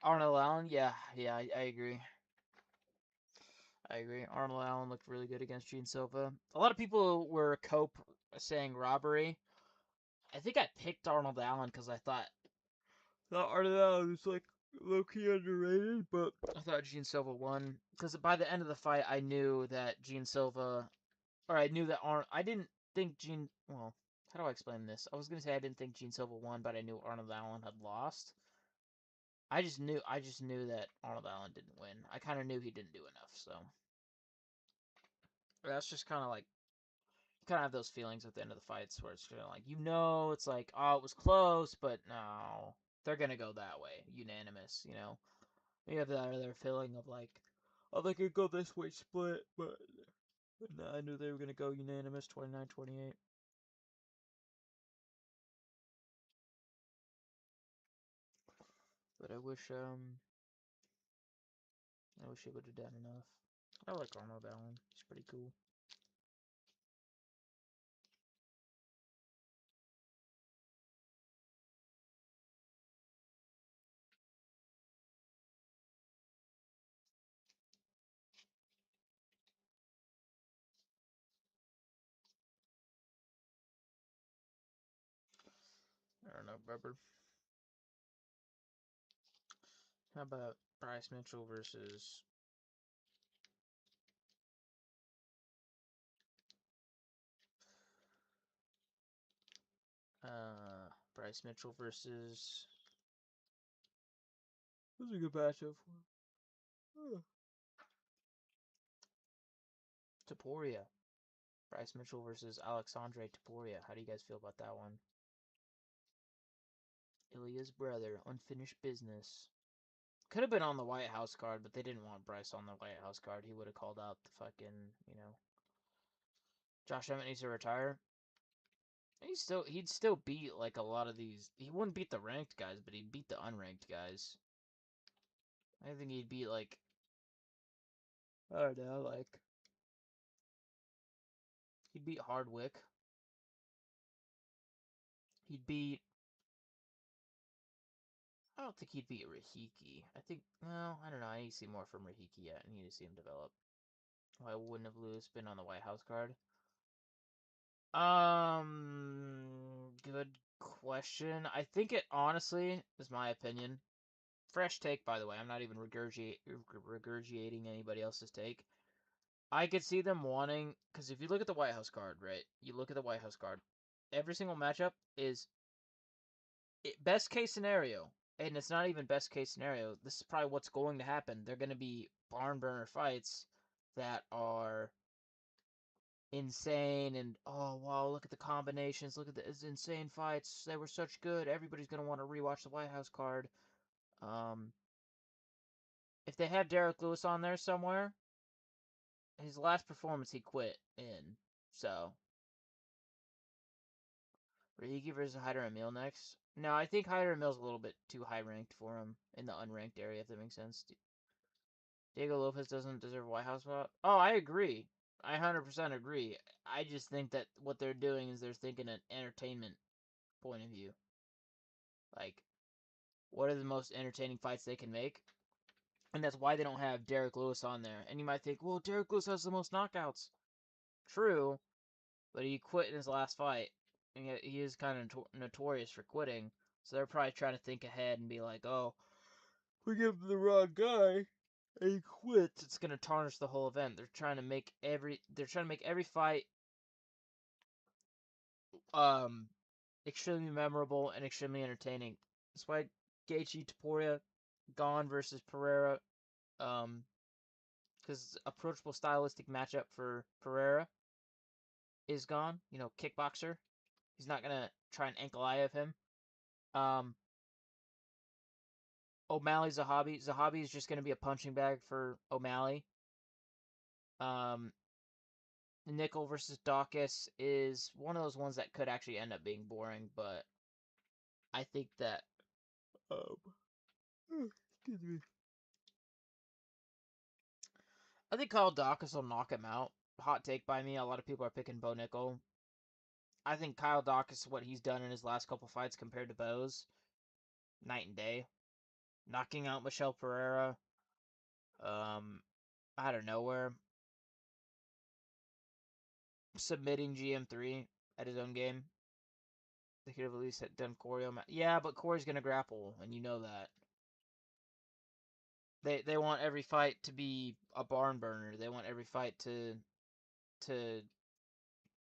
Arnold Allen, yeah, I agree. I agree. Arnold Allen looked really good against Gene Silva. A lot of people were saying robbery. I think I picked Arnold Allen because I thought Arnold Allen was like low key underrated, but I thought Gene Silva won because by the end of the fight, I knew that Gene Silva, or I knew that I didn't think Gene. Well, how do I explain this? I was gonna say I didn't think Gene Silva won, but I knew Arnold Allen had lost. I just knew that Arnold Allen didn't win. I kind of knew he didn't do enough, so that's just kind of like you kind of have those feelings at the end of the fights where it's kind of like it's like oh it was close, but no, they're gonna go that way, unanimous. You know, you have that other feeling of like oh they could go this way split, but no, I knew they were gonna go unanimous 29-28. But I wish he would have done enough. I like Arnold Allen. He's pretty cool. I don't know, Bubber. How about Bryce Mitchell versus Bryce Mitchell versus who's a good matchup for Taporia. Bryce Mitchell versus Alexandre Taporia. How do you guys feel about that one? Ilya's brother, unfinished business. Could have been on the White House card, but they didn't want Bryce on the White House card. He would have called out the fucking, Josh Emmett needs to retire. He'd still beat like a lot of these. He wouldn't beat the ranked guys, but he'd beat the unranked guys. I think he'd beat like I don't know, like he'd beat Hardwick. He'd beat. I don't think he'd beat Rahiki. I think. Well, I don't know. I need to see more from Rahiki yet. I need to see him develop. Why wouldn't have Lewis been on the White House card? Good question. I think it honestly is my opinion. Fresh take, by the way. I'm not even regurgitating anybody else's take. I could see them wanting, because if you look at the White House card, right? You look at the White House card. Every single matchup is best case scenario, and it's not even best case scenario. This is probably what's going to happen. They're going to be barn burner fights that are insane and oh wow, look at the combinations, look at the insane fights. They were such good. Everybody's going to want to rewatch the White House card. Um, if they have Derek Lewis on there somewhere, his last performance he quit in. So, Rahiki versus Hyder Emil next. No, I think Hyder Emil's a little bit too high ranked for him in the unranked area, if that makes sense. Diego Lopez doesn't deserve a White House spot. Oh, I agree. I 100% agree. I just think that what they're doing is they're thinking an entertainment point of view. Like, what are the most entertaining fights they can make? And that's why they don't have Derek Lewis on there. And you might think, well, Derek Lewis has the most knockouts. True, but he quit in his last fight. And he is kind of notorious for quitting. So they're probably trying to think ahead and be like, oh, we give him the wrong guy and he quits. It's gonna tarnish the whole event. They're trying to make every fight extremely memorable and extremely entertaining. That's why Gaethje Topuria gone versus Pereira, because it's approachable stylistic matchup for Pereira is gone. You know, kickboxer. He's not gonna try and ankle eye of him. Um, O'Malley Zahabi. Zahabi is just gonna be a punching bag for O'Malley. Um, Nickel versus Dawkins is one of those ones that could actually end up being boring, but I think that excuse me. I think Kyle Dawkins will knock him out. Hot take by me. A lot of people are picking Bo Nickel. I think Kyle Dawkins, what he's done in his last couple fights compared to Bo's, night and day. Knocking out Michel Pereira, out of nowhere. Submitting GM3 at his own game. They could have at least done Corey. Yeah, but Corey's gonna grapple, and you know that. They want every fight to be a barn burner. They want every fight to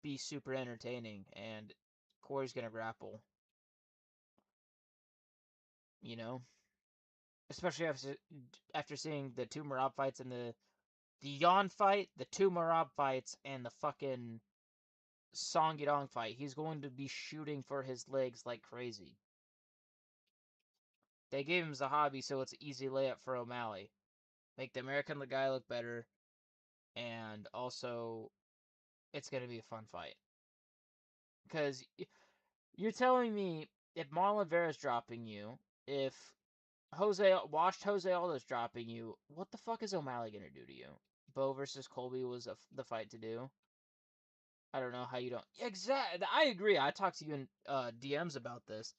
be super entertaining, and Corey's gonna grapple. You know, especially after seeing the two Marab fights and the Yan fight, the two Marab fights, and the fucking Song Yadong fight. He's going to be shooting for his legs like crazy. They gave him Zahabi, so it's an easy layup for O'Malley. Make the American guy look better, and also it's going to be a fun fight. Because you're telling me if Marlon Vera's dropping you, if Jose Aldo's dropping you, what the fuck is O'Malley going to do to you? Bo versus Colby was the fight to do. I don't know how you don't. Exactly. I agree. I talked to you in DMs about this.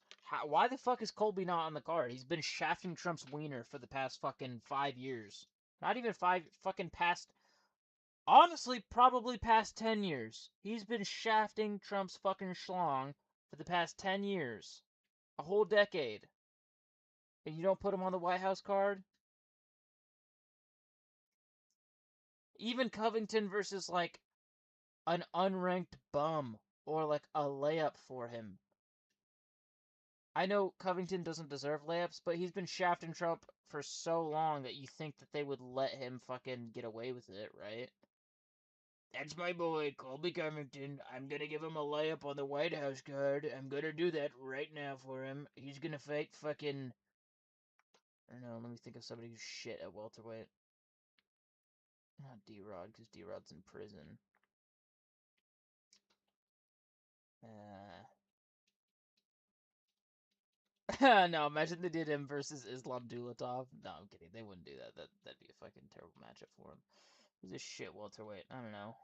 Why the fuck is Colby not on the card? He's been shafting Trump's wiener for the past fucking 5 years. Not even 5, fucking past. Honestly, probably past 10 years. He's been shafting Trump's fucking schlong for the past 10 years. A whole decade. And you don't put him on the White House card? Even Covington versus, like, an unranked bum. Or, like, a layup for him. I know Covington doesn't deserve layups, but he's been shafting Trump for so long that you think that they would let him fucking get away with it, right? That's my boy, Colby Covington. I'm gonna give him a layup on the White House card. I'm gonna do that right now for him. He's gonna fight fucking... I don't know, let me think of somebody who's shit at welterweight. Not D-Rod, because D-Rod's in prison. No, imagine they did him versus Islam Dulatov. No, I'm kidding. They wouldn't do that. That'd be a fucking terrible matchup for him. He's a shit welterweight. I don't know.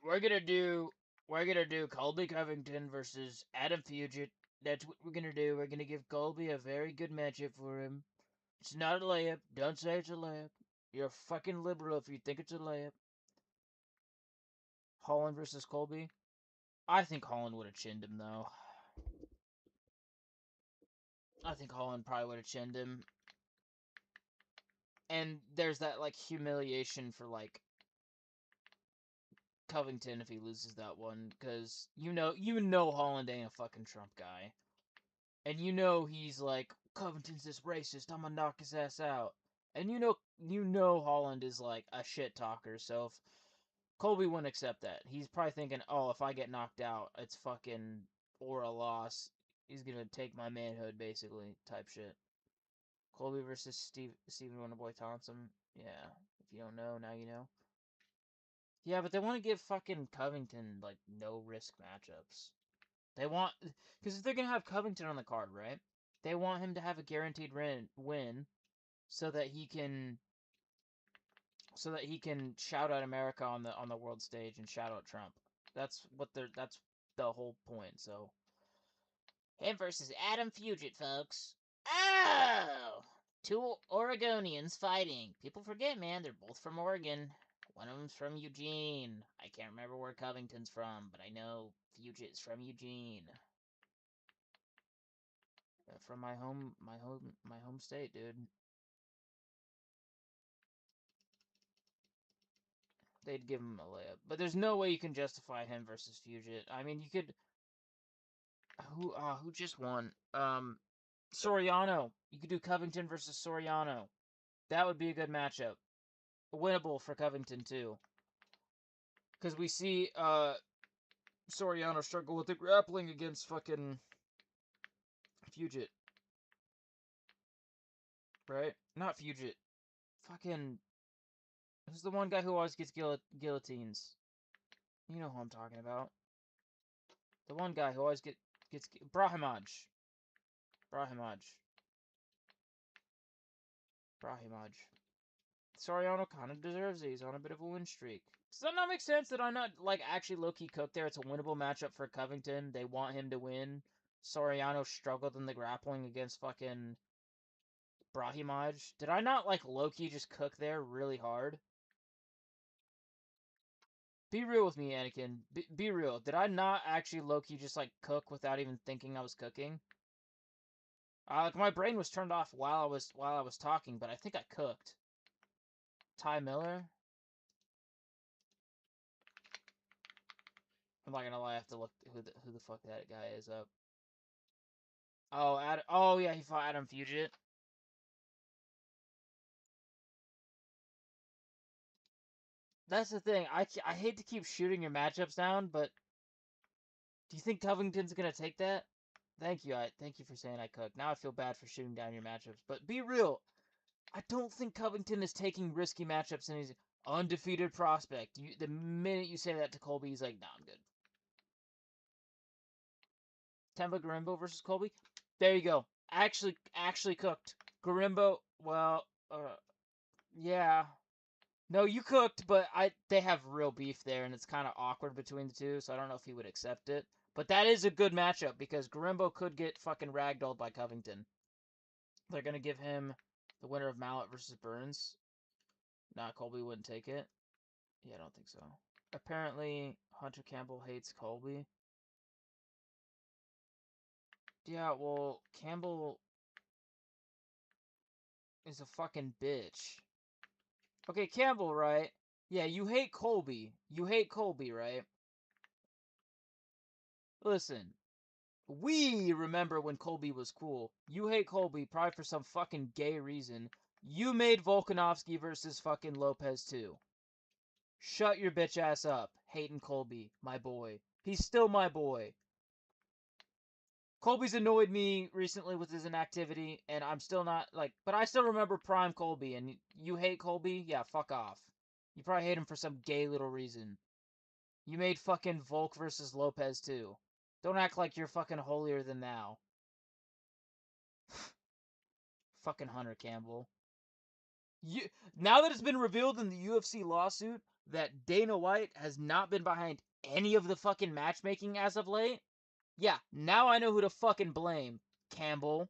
We're gonna do Colby Covington versus Adam Fugit. That's what we're gonna do. We're gonna give Colby a very good matchup for him. It's not a layup. Don't say it's a layup. You're a fucking liberal if you think it's a layup. Holland versus Colby. I think Holland would have chinned him though. I think Holland probably would have chinned him. And there's that like humiliation for like Covington if he loses that one, because you know Holland ain't a fucking Trump guy. And you know he's like, Covington's this racist, I'm gonna knock his ass out. And you know Holland is like a shit talker, so if Colby wouldn't accept that. He's probably thinking, oh, if I get knocked out, it's fucking or a loss. He's gonna take my manhood, basically, type shit. Colby versus Stephen Wonderboy Thompson. Yeah, if you don't know, now you know. Yeah, but they want to give fucking Covington, like, no-risk matchups. They want... Because if they're going to have Covington on the card, right? They want him to have a guaranteed win so that he can... So that he can shout out America on the world stage and shout out Trump. That's the whole point, so... Him versus Adam Fugit, folks. Oh! Two Oregonians fighting. People forget, man, they're both from Oregon. One of them's from Eugene. I can't remember where Covington's from, but I know Fugit's from Eugene. From my home state, dude. They'd give him a layup, but there's no way you can justify him versus Fugit. I mean, you could. Who just won? Soriano. You could do Covington versus Soriano. That would be a good matchup. Winnable for Covington too, because we see Soriano struggle with the grappling against fucking Fugit, right? Not Fugit. Fucking who's the one guy who always gets guillotines? You know who I'm talking about. The one guy who always gets Brahimaj. Brahimaj. Soriano kind of deserves it. He's on a bit of a win streak. Does that not make sense that I'm not, like, actually low-key cooked there? It's a winnable matchup for Covington. They want him to win. Soriano struggled in the grappling against fucking Brahimaj. Did I not, like, low-key just cook there really hard? Be real with me, Anakin. Be real. Did I not actually low-key just, like, cook without even thinking I was cooking? Like, my brain was turned off while I was talking, but I think I cooked. Ty Miller? I'm not gonna lie, I have to look who the fuck that guy is up. Oh, yeah, he fought Adam Fugit. That's the thing. I hate to keep shooting your matchups down, but do you think Covington's gonna take that? Thank you. Thank you for saying I cooked. Now I feel bad for shooting down your matchups, but be real. I don't think Covington is taking risky matchups, and he's undefeated prospect. The minute you say that to Colby, he's like, "Nah, I'm good." Temba Garimbo versus Colby. There you go. Actually cooked. Garimbo. Well, yeah. No, you cooked, but they have real beef there, and it's kind of awkward between the two, so I don't know if he would accept it. But that is a good matchup, because Garimbo could get fucking ragdolled by Covington. They're going to give him the winner of Mallet versus Burns. Nah, Colby wouldn't take it. Yeah, I don't think so. Apparently, Hunter Campbell hates Colby. Yeah, well, Campbell is a fucking bitch. Okay, Campbell, right? Yeah, you hate Colby. You hate Colby, right? Listen, we remember when Colby was cool. You hate Colby probably for some fucking gay reason. You made Volkanovski versus fucking Lopez too. Shut your bitch ass up, hating Colby, my boy. He's still my boy. Colby's annoyed me recently with his inactivity, and I'm still not, like, but I still remember Prime Colby, and you hate Colby? Yeah, fuck off. You probably hate him for some gay little reason. You made fucking Volk versus Lopez too. Don't act like you're fucking holier than thou. Fucking Hunter Campbell. Now that it's been revealed in the UFC lawsuit that Dana White has not been behind any of the fucking matchmaking as of late, yeah, now I know who to fucking blame, Campbell.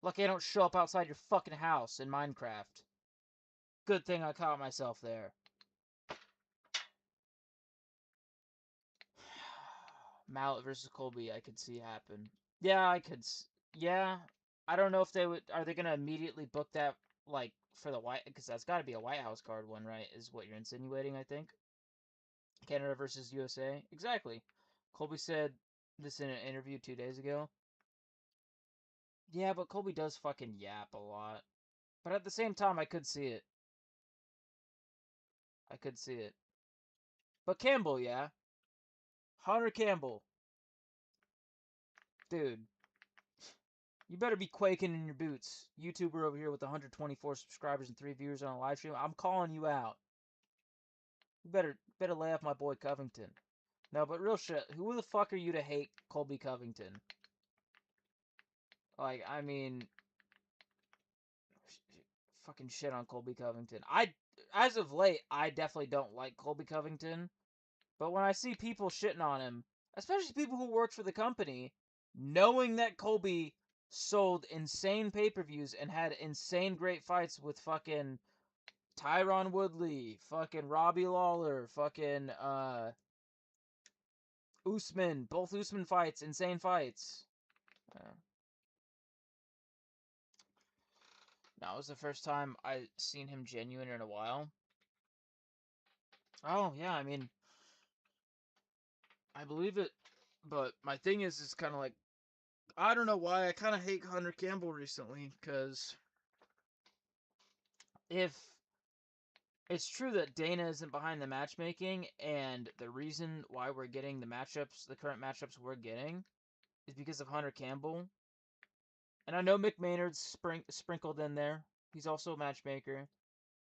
Lucky I don't show up outside your fucking house in Minecraft. Good thing I caught myself there. Mallet versus Colby, I could see happen. Yeah, I could. Yeah, I don't know if they would. Are they gonna immediately book that, like, for the White? Because that's got to be a White House card one, right? Is what you're insinuating, I think. Canada versus USA. Exactly. Colby said this in an interview 2 days ago. Yeah, but Colby does fucking yap a lot. But at the same time, I could see it. I could see it. But Campbell, yeah. Hunter Campbell. Dude. You better be quaking in your boots. YouTuber over here with 124 subscribers and 3 viewers on a live stream. I'm calling you out. You better lay off my boy Covington. No, but real shit. Who the fuck are you to hate Colby Covington? Like, I mean, fucking shit on Colby Covington. As of late, I definitely don't like Colby Covington. But when I see people shitting on him, especially people who work for the company, knowing that Colby sold insane pay-per-views and had insane great fights with fucking Tyron Woodley, fucking Robbie Lawler, fucking Usman, both Usman fights, insane fights. That was the first time I seen him genuine in a while. Oh yeah, I mean, I believe it, but my thing is, it's kind of like, I don't know why I kind of hate Hunter Campbell recently, because if it's true that Dana isn't behind the matchmaking, and the reason why we're getting the matchups, the current matchups we're getting, is because of Hunter Campbell. And I know Mick Maynard's sprinkled in there. He's also a matchmaker.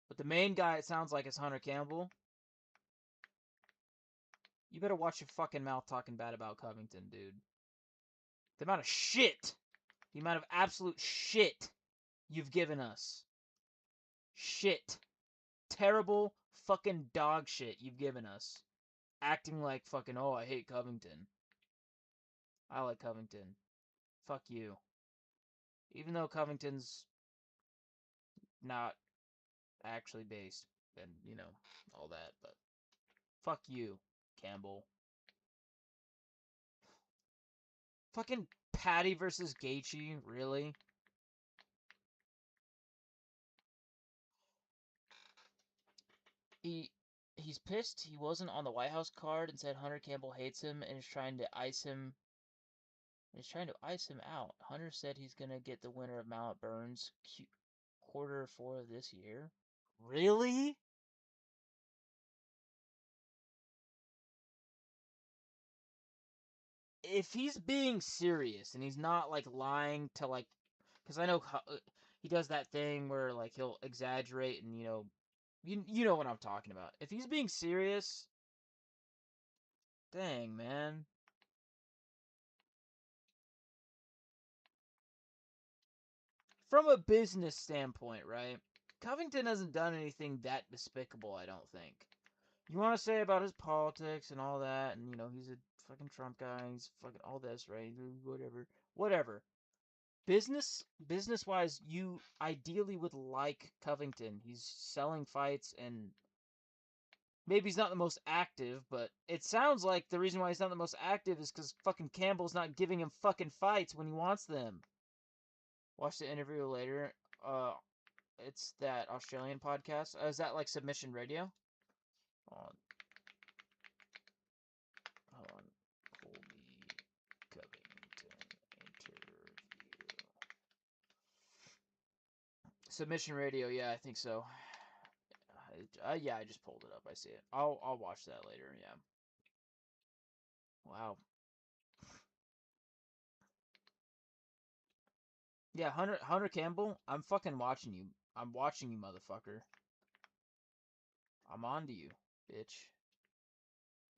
But the main guy, it sounds like, is Hunter Campbell. You better watch your fucking mouth talking bad about Covington, dude. The amount of shit, the amount of absolute shit you've given us. Shit. Terrible fucking dog shit you've given us. Acting like fucking, oh, I hate Covington. I like Covington. Fuck you. Even though Covington's not actually based, and, you know, all that, but fuck you, Campbell. Fucking Patty versus Gaethje, really? He's pissed he wasn't on the White House card and said Hunter Campbell hates him and is trying to ice him. Out. Hunter said he's gonna get the winner of Mount Burns Q4 of this year. Really? If he's being serious and he's not like lying to like, because I know he does that thing where like he'll exaggerate and you know what I'm talking about. If he's being serious, dang man. From a business standpoint, right? Covington hasn't done anything that despicable, I don't think. You want to say about his politics and all that, and he's a fucking Trump guy, he's fucking all this, right? Whatever. Business wise, you ideally would like Covington. He's selling fights, and maybe he's not the most active, but it sounds like the reason why he's not the most active is because fucking Campbell's not giving him fucking fights when he wants them. Watch the interview later. It's that Australian podcast. Is that like Submission Radio? Hold on. Colby Covington interview. Submission Radio, yeah, I think so. Yeah, I just pulled it up. I see it. I'll watch that later. Yeah. Wow. Yeah, Hunter Campbell. I'm fucking watching you. I'm watching you, motherfucker. I'm on to you, bitch.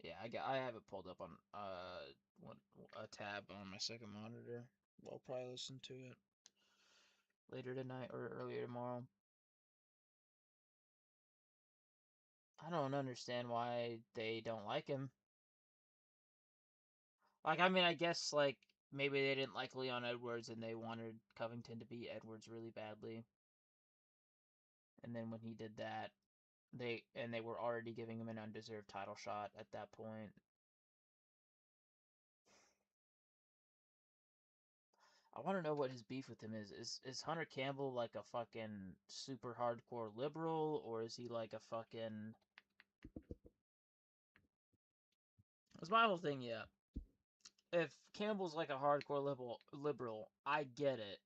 Yeah, I have it pulled up on a tab on my second monitor. I'll probably listen to it later tonight or earlier tomorrow. I don't understand why they don't like him. Like, I mean, I guess, like, maybe they didn't like Leon Edwards and they wanted Covington to beat Edwards really badly. And then when he did that, they were already giving him an undeserved title shot at that point. I want to know what his beef with him is. Is Hunter Campbell like a fucking super hardcore liberal, or is he like a fucking... That's my whole thing, yeah. If Campbell's like a hardcore liberal, I get it.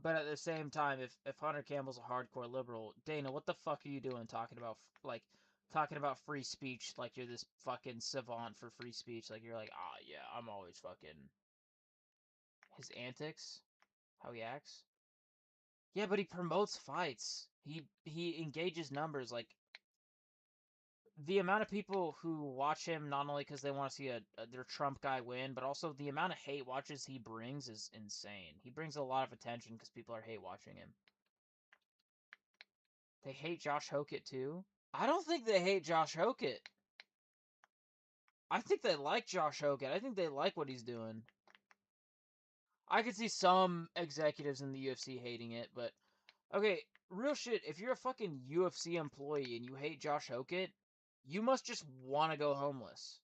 But at the same time, if Hunter Campbell's a hardcore liberal, Dana, what the fuck are you doing talking about free speech like you're this fucking savant for free speech? Like you're like, yeah, I'm always fucking... His antics? How he acts? Yeah, but he promotes fights. He engages numbers. Like, the amount of people who watch him not only because they want to see their Trump guy win, but also the amount of hate watches he brings is insane. He brings a lot of attention because people are hate watching him. They hate Josh Hokett too. I don't think they hate Josh Hokett. I think they like Josh Hokett. I think they like what he's doing. I could see some executives in the UFC hating it, but okay, real shit. If you're a fucking UFC employee and you hate Josh Hokett, you must just want to go homeless.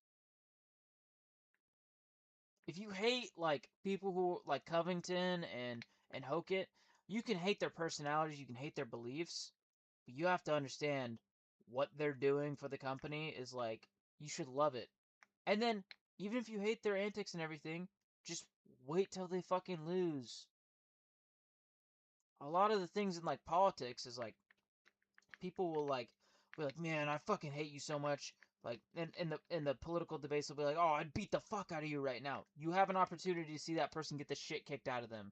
If you hate like people who like Covington and Hokett, you can hate their personalities, you can hate their beliefs, but you have to understand what they're doing for the company is like you should love it. And then even if you hate their antics and everything, just wait till they fucking lose. A lot of the things in like politics is like people will like be like, man, I fucking hate you so much. Like in the political debates, they'll be like, oh, I'd beat the fuck out of you right now. You have an opportunity to see that person get the shit kicked out of them,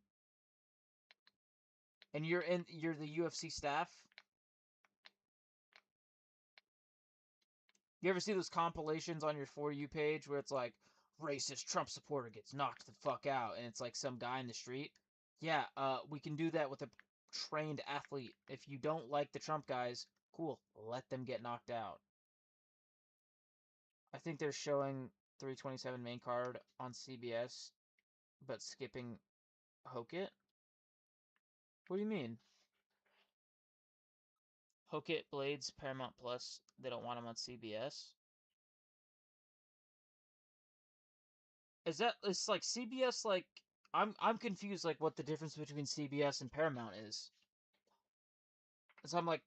and you're the UFC staff. You ever see those compilations on your For You page where it's like racist Trump supporter gets knocked the fuck out, and it's like some guy in the street? Yeah, we can do that with a trained athlete. If you don't like the Trump guys, cool, let them get knocked out. I think they're showing 327 main card on CBS, but skipping Hokett. What do you mean? Hokett Blades Paramount Plus. They don't want him on CBS. Is that it's like CBS? Like I'm confused. Like what the difference between CBS and Paramount is. So I'm like,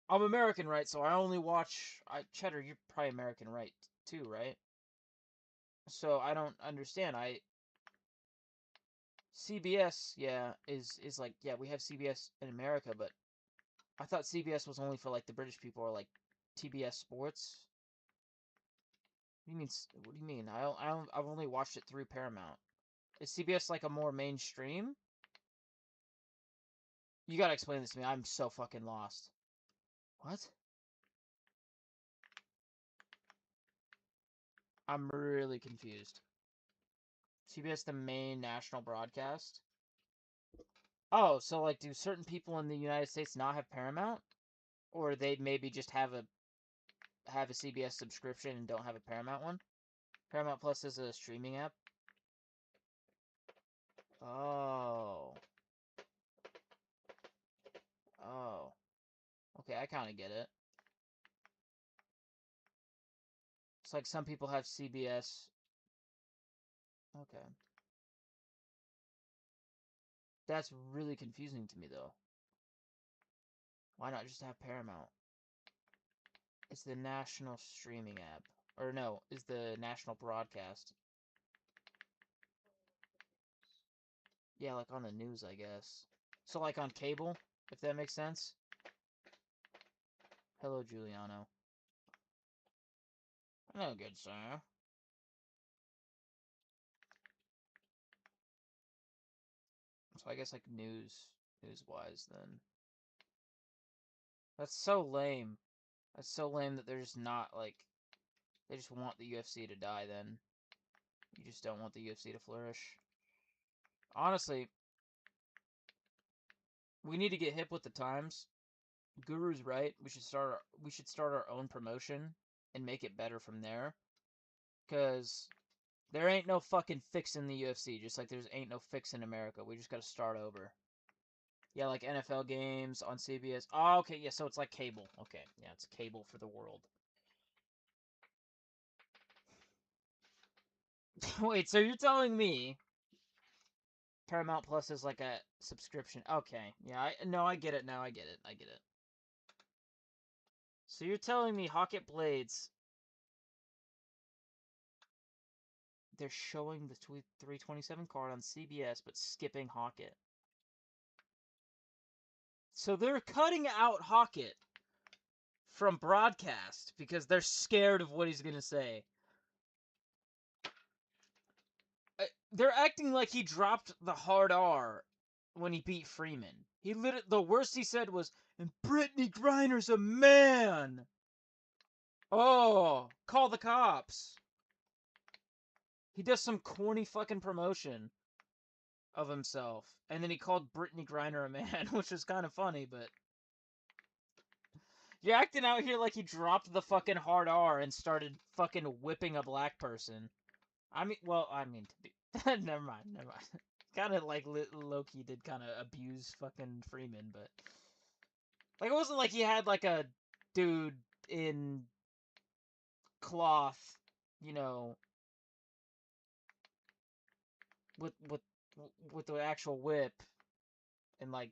I'm American, right? So I only watch. Cheddar, you're probably American, right? Too, right? So I don't understand. CBS, yeah, is like, yeah, we have CBS in America, but I thought CBS was only for like the British people or like TBS Sports. What do you mean? What do you mean? I've only watched it through Paramount. Is CBS like a more mainstream? You gotta explain this to me. I'm so fucking lost. What? I'm really confused. CBS the main national broadcast? Oh, so like, do certain people in the United States not have Paramount, or they maybe just have a CBS subscription and don't have a Paramount one? Paramount Plus is a streaming app. Oh. Oh. Okay, I kind of get it. It's like some people have CBS. Okay. That's really confusing to me, though. Why not just have Paramount? It's the national streaming app. Or no, is the national broadcast. Yeah, like on the news, I guess. So like on cable, if that makes sense. Hello, Giuliano. No good, sir. So I guess like news-wise then. That's so lame. That's so lame that they're just not like they just want the UFC to die then. You just don't want the UFC to flourish. Honestly, we need to get hip with the times. Guru's right. We should start our own promotion and make it better from there. Cause there ain't no fucking fix in the UFC, just like there's ain't no fix in America. We just gotta start over. Yeah, like NFL games on CBS. Oh, okay, yeah, so it's like cable. Okay, yeah, it's cable for the world. Wait, so you're telling me Paramount Plus is like a subscription? Okay, yeah, I get it now. I get it. So you're telling me Hawkett Blades, they're showing the 327 card on CBS, but skipping Hawkett. So they're cutting out Hawkett from broadcast because they're scared of what he's going to say. They're acting like he dropped the hard R when he beat Freeman. The worst he said was, and Brittany Griner's a man. Oh, call the cops. He does some corny fucking promotion of himself, and then he called Brittany Griner a man, which is kind of funny, but you're acting out here like he dropped the fucking hard R and started fucking whipping a black person. I mean, well, I mean, to be... never mind. Kind of like Loki did kind of abuse fucking Freeman, but like it wasn't like he had like a dude in cloth, you know, with with with the actual whip and like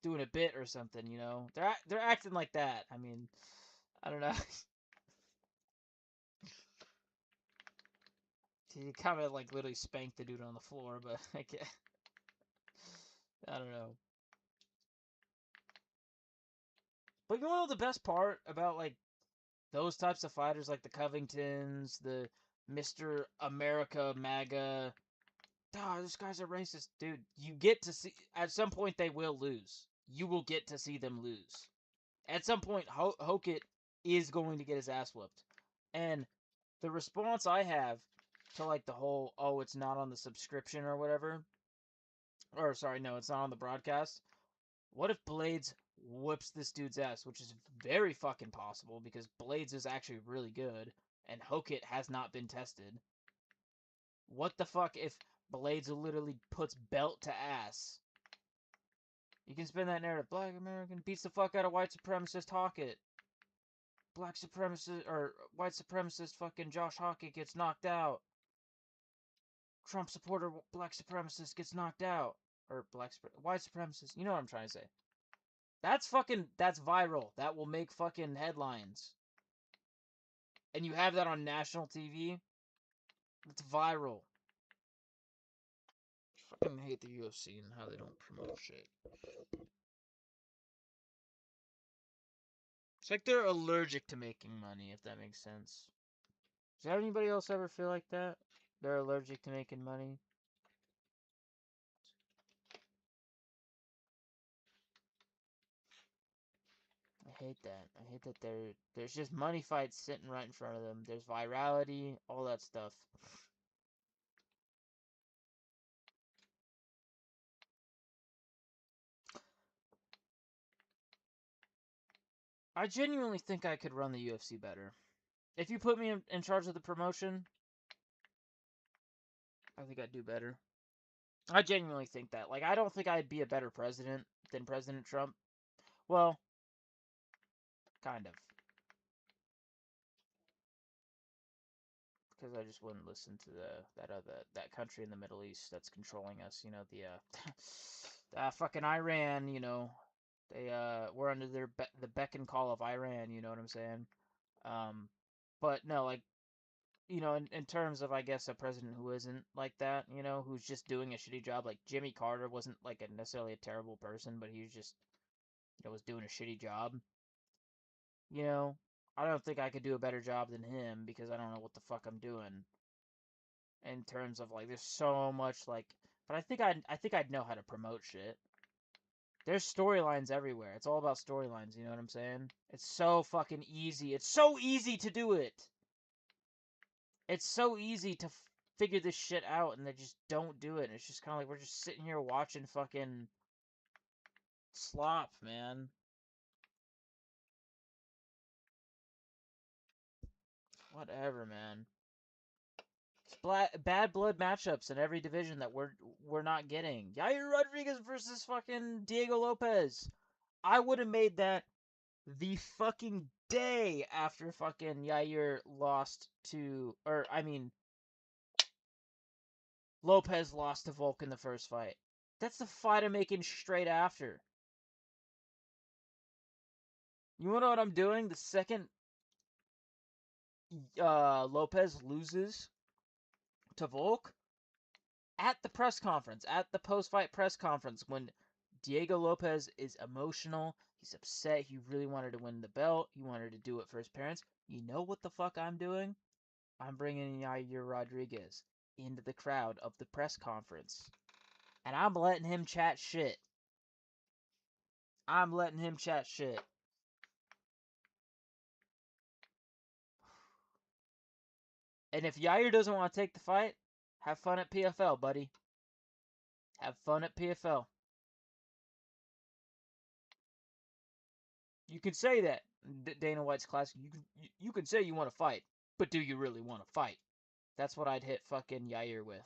doing a bit or something, you know. They're acting like that. I mean, I don't know. He kind of like literally spanked the dude on the floor, but I don't know. But you know the best part about like those types of fighters, like the Covingtons, the Mr. America MAGA, oh, this guy's a racist, dude. You get to see at some point they will lose. You will get to see them lose. At some point, Hokit is going to get his ass whooped, and the response I have to like the whole oh it's not on the subscription or whatever, or sorry no it's not on the broadcast. What if Blades whips this dude's ass, which is very fucking possible because Blades is actually really good and Hokit has not been tested. What the fuck if Blades literally puts belt to ass? You can spin that narrative. Black American beats the fuck out of white supremacist Hawkett. Black supremacist or white supremacist fucking Josh Hawkett gets knocked out. Trump supporter black supremacist gets knocked out. Or white supremacist. You know what I'm trying to say. That's viral. That will make fucking headlines. And you have that on national TV. It's viral. I fucking hate the UFC and how they don't promote shit. It's like they're allergic to making money, if that makes sense. Does anybody else ever feel like that? They're allergic to making money? I hate that. I hate that there's just money fights sitting right in front of them. There's virality, all that stuff. I genuinely think I could run the UFC better. If you put me in charge of the promotion, I think I'd do better. I genuinely think that. Like, I don't think I'd be a better president than President Trump. Well, kind of. Because I just wouldn't listen to that country in the Middle East that's controlling us. You know, the fucking Iran. You know, we're under the beck and call of Iran. You know what I'm saying? But no, like you know, in terms of I guess a president who isn't like that, you know, who's just doing a shitty job. Like Jimmy Carter wasn't like necessarily a terrible person, but he was just was doing a shitty job. You know, I don't think I could do a better job than him because I don't know what the fuck I'm doing. In terms of like, there's so much like, but I think I'd know how to promote shit. There's storylines everywhere. It's all about storylines. You know what I'm saying? It's so fucking easy. It's so easy to do it. It's so easy to figure this shit out, and they just don't do it. And it's just kind of like we're just sitting here watching fucking slop, man. Whatever, man. It's bad blood matchups in every division that we're not getting. Yair Rodriguez versus fucking Diego Lopez. I would have made that the fucking day after fucking Yair lost to, or I mean, Lopez lost to Volk in the first fight. That's the fight I'm making straight after. You wanna know what I'm doing? The second Lopez loses to Volk, at the press conference, at the post-fight press conference, when Diego Lopez is emotional, he's upset, he really wanted to win the belt, he wanted to do it for his parents. You know what the fuck I'm doing? I'm bringing Yair Rodriguez into the crowd of the press conference. And I'm letting him chat shit. I'm letting him chat shit. And if YAIR doesn't want to take the fight, have fun at PFL, buddy. Have fun at PFL. You can say that, Dana White's classic. You can say you want to fight, but do you really want to fight? That's what I'd hit fucking YAIR with.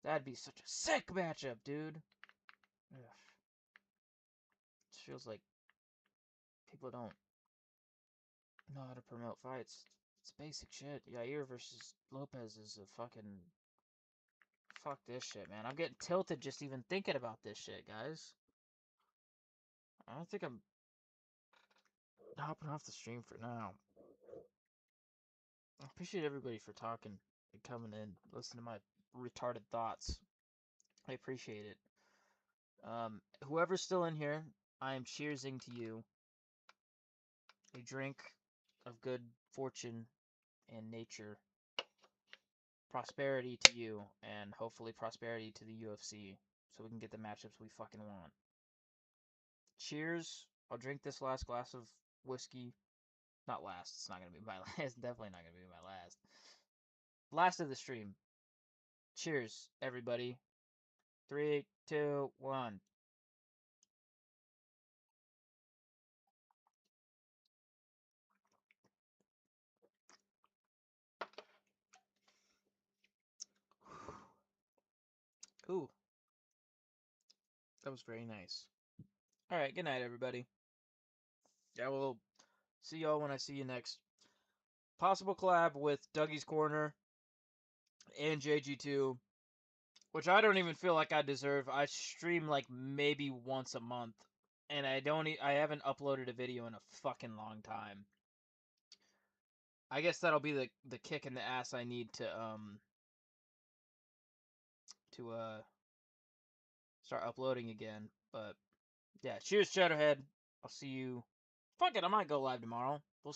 That'd be such a sick matchup, dude. Ugh. It feels like people don't know how to promote fights. It's basic shit. YAIR versus Lopez is a fucking... Fuck this shit, man. I'm getting tilted just even thinking about this shit, guys. I think I'm hopping off the stream for now. I appreciate everybody for talking and coming in, listening to my retarded thoughts. I appreciate it. Whoever's still in here, I am cheersing to you. A drink of good fortune and nature. Prosperity to you, and hopefully prosperity to the UFC, so we can get the matchups we fucking want. Cheers. I'll drink this last glass of whiskey. Not last. It's not going to be my last. It's definitely not going to be my last. Last of the stream. Cheers, everybody. 3, 2, 1. Ooh. That was very nice. Alright, good night, everybody. I will see y'all when I see you next. Possible collab with Dougie's Corner and JG2, which I don't even feel like I deserve. I stream like maybe once a month, and I haven't uploaded a video in a fucking long time. I guess that'll be the kick in the ass I need to start uploading again. But yeah, cheers, Shadowhead. I'll see you. Fuck it, I might go live tomorrow.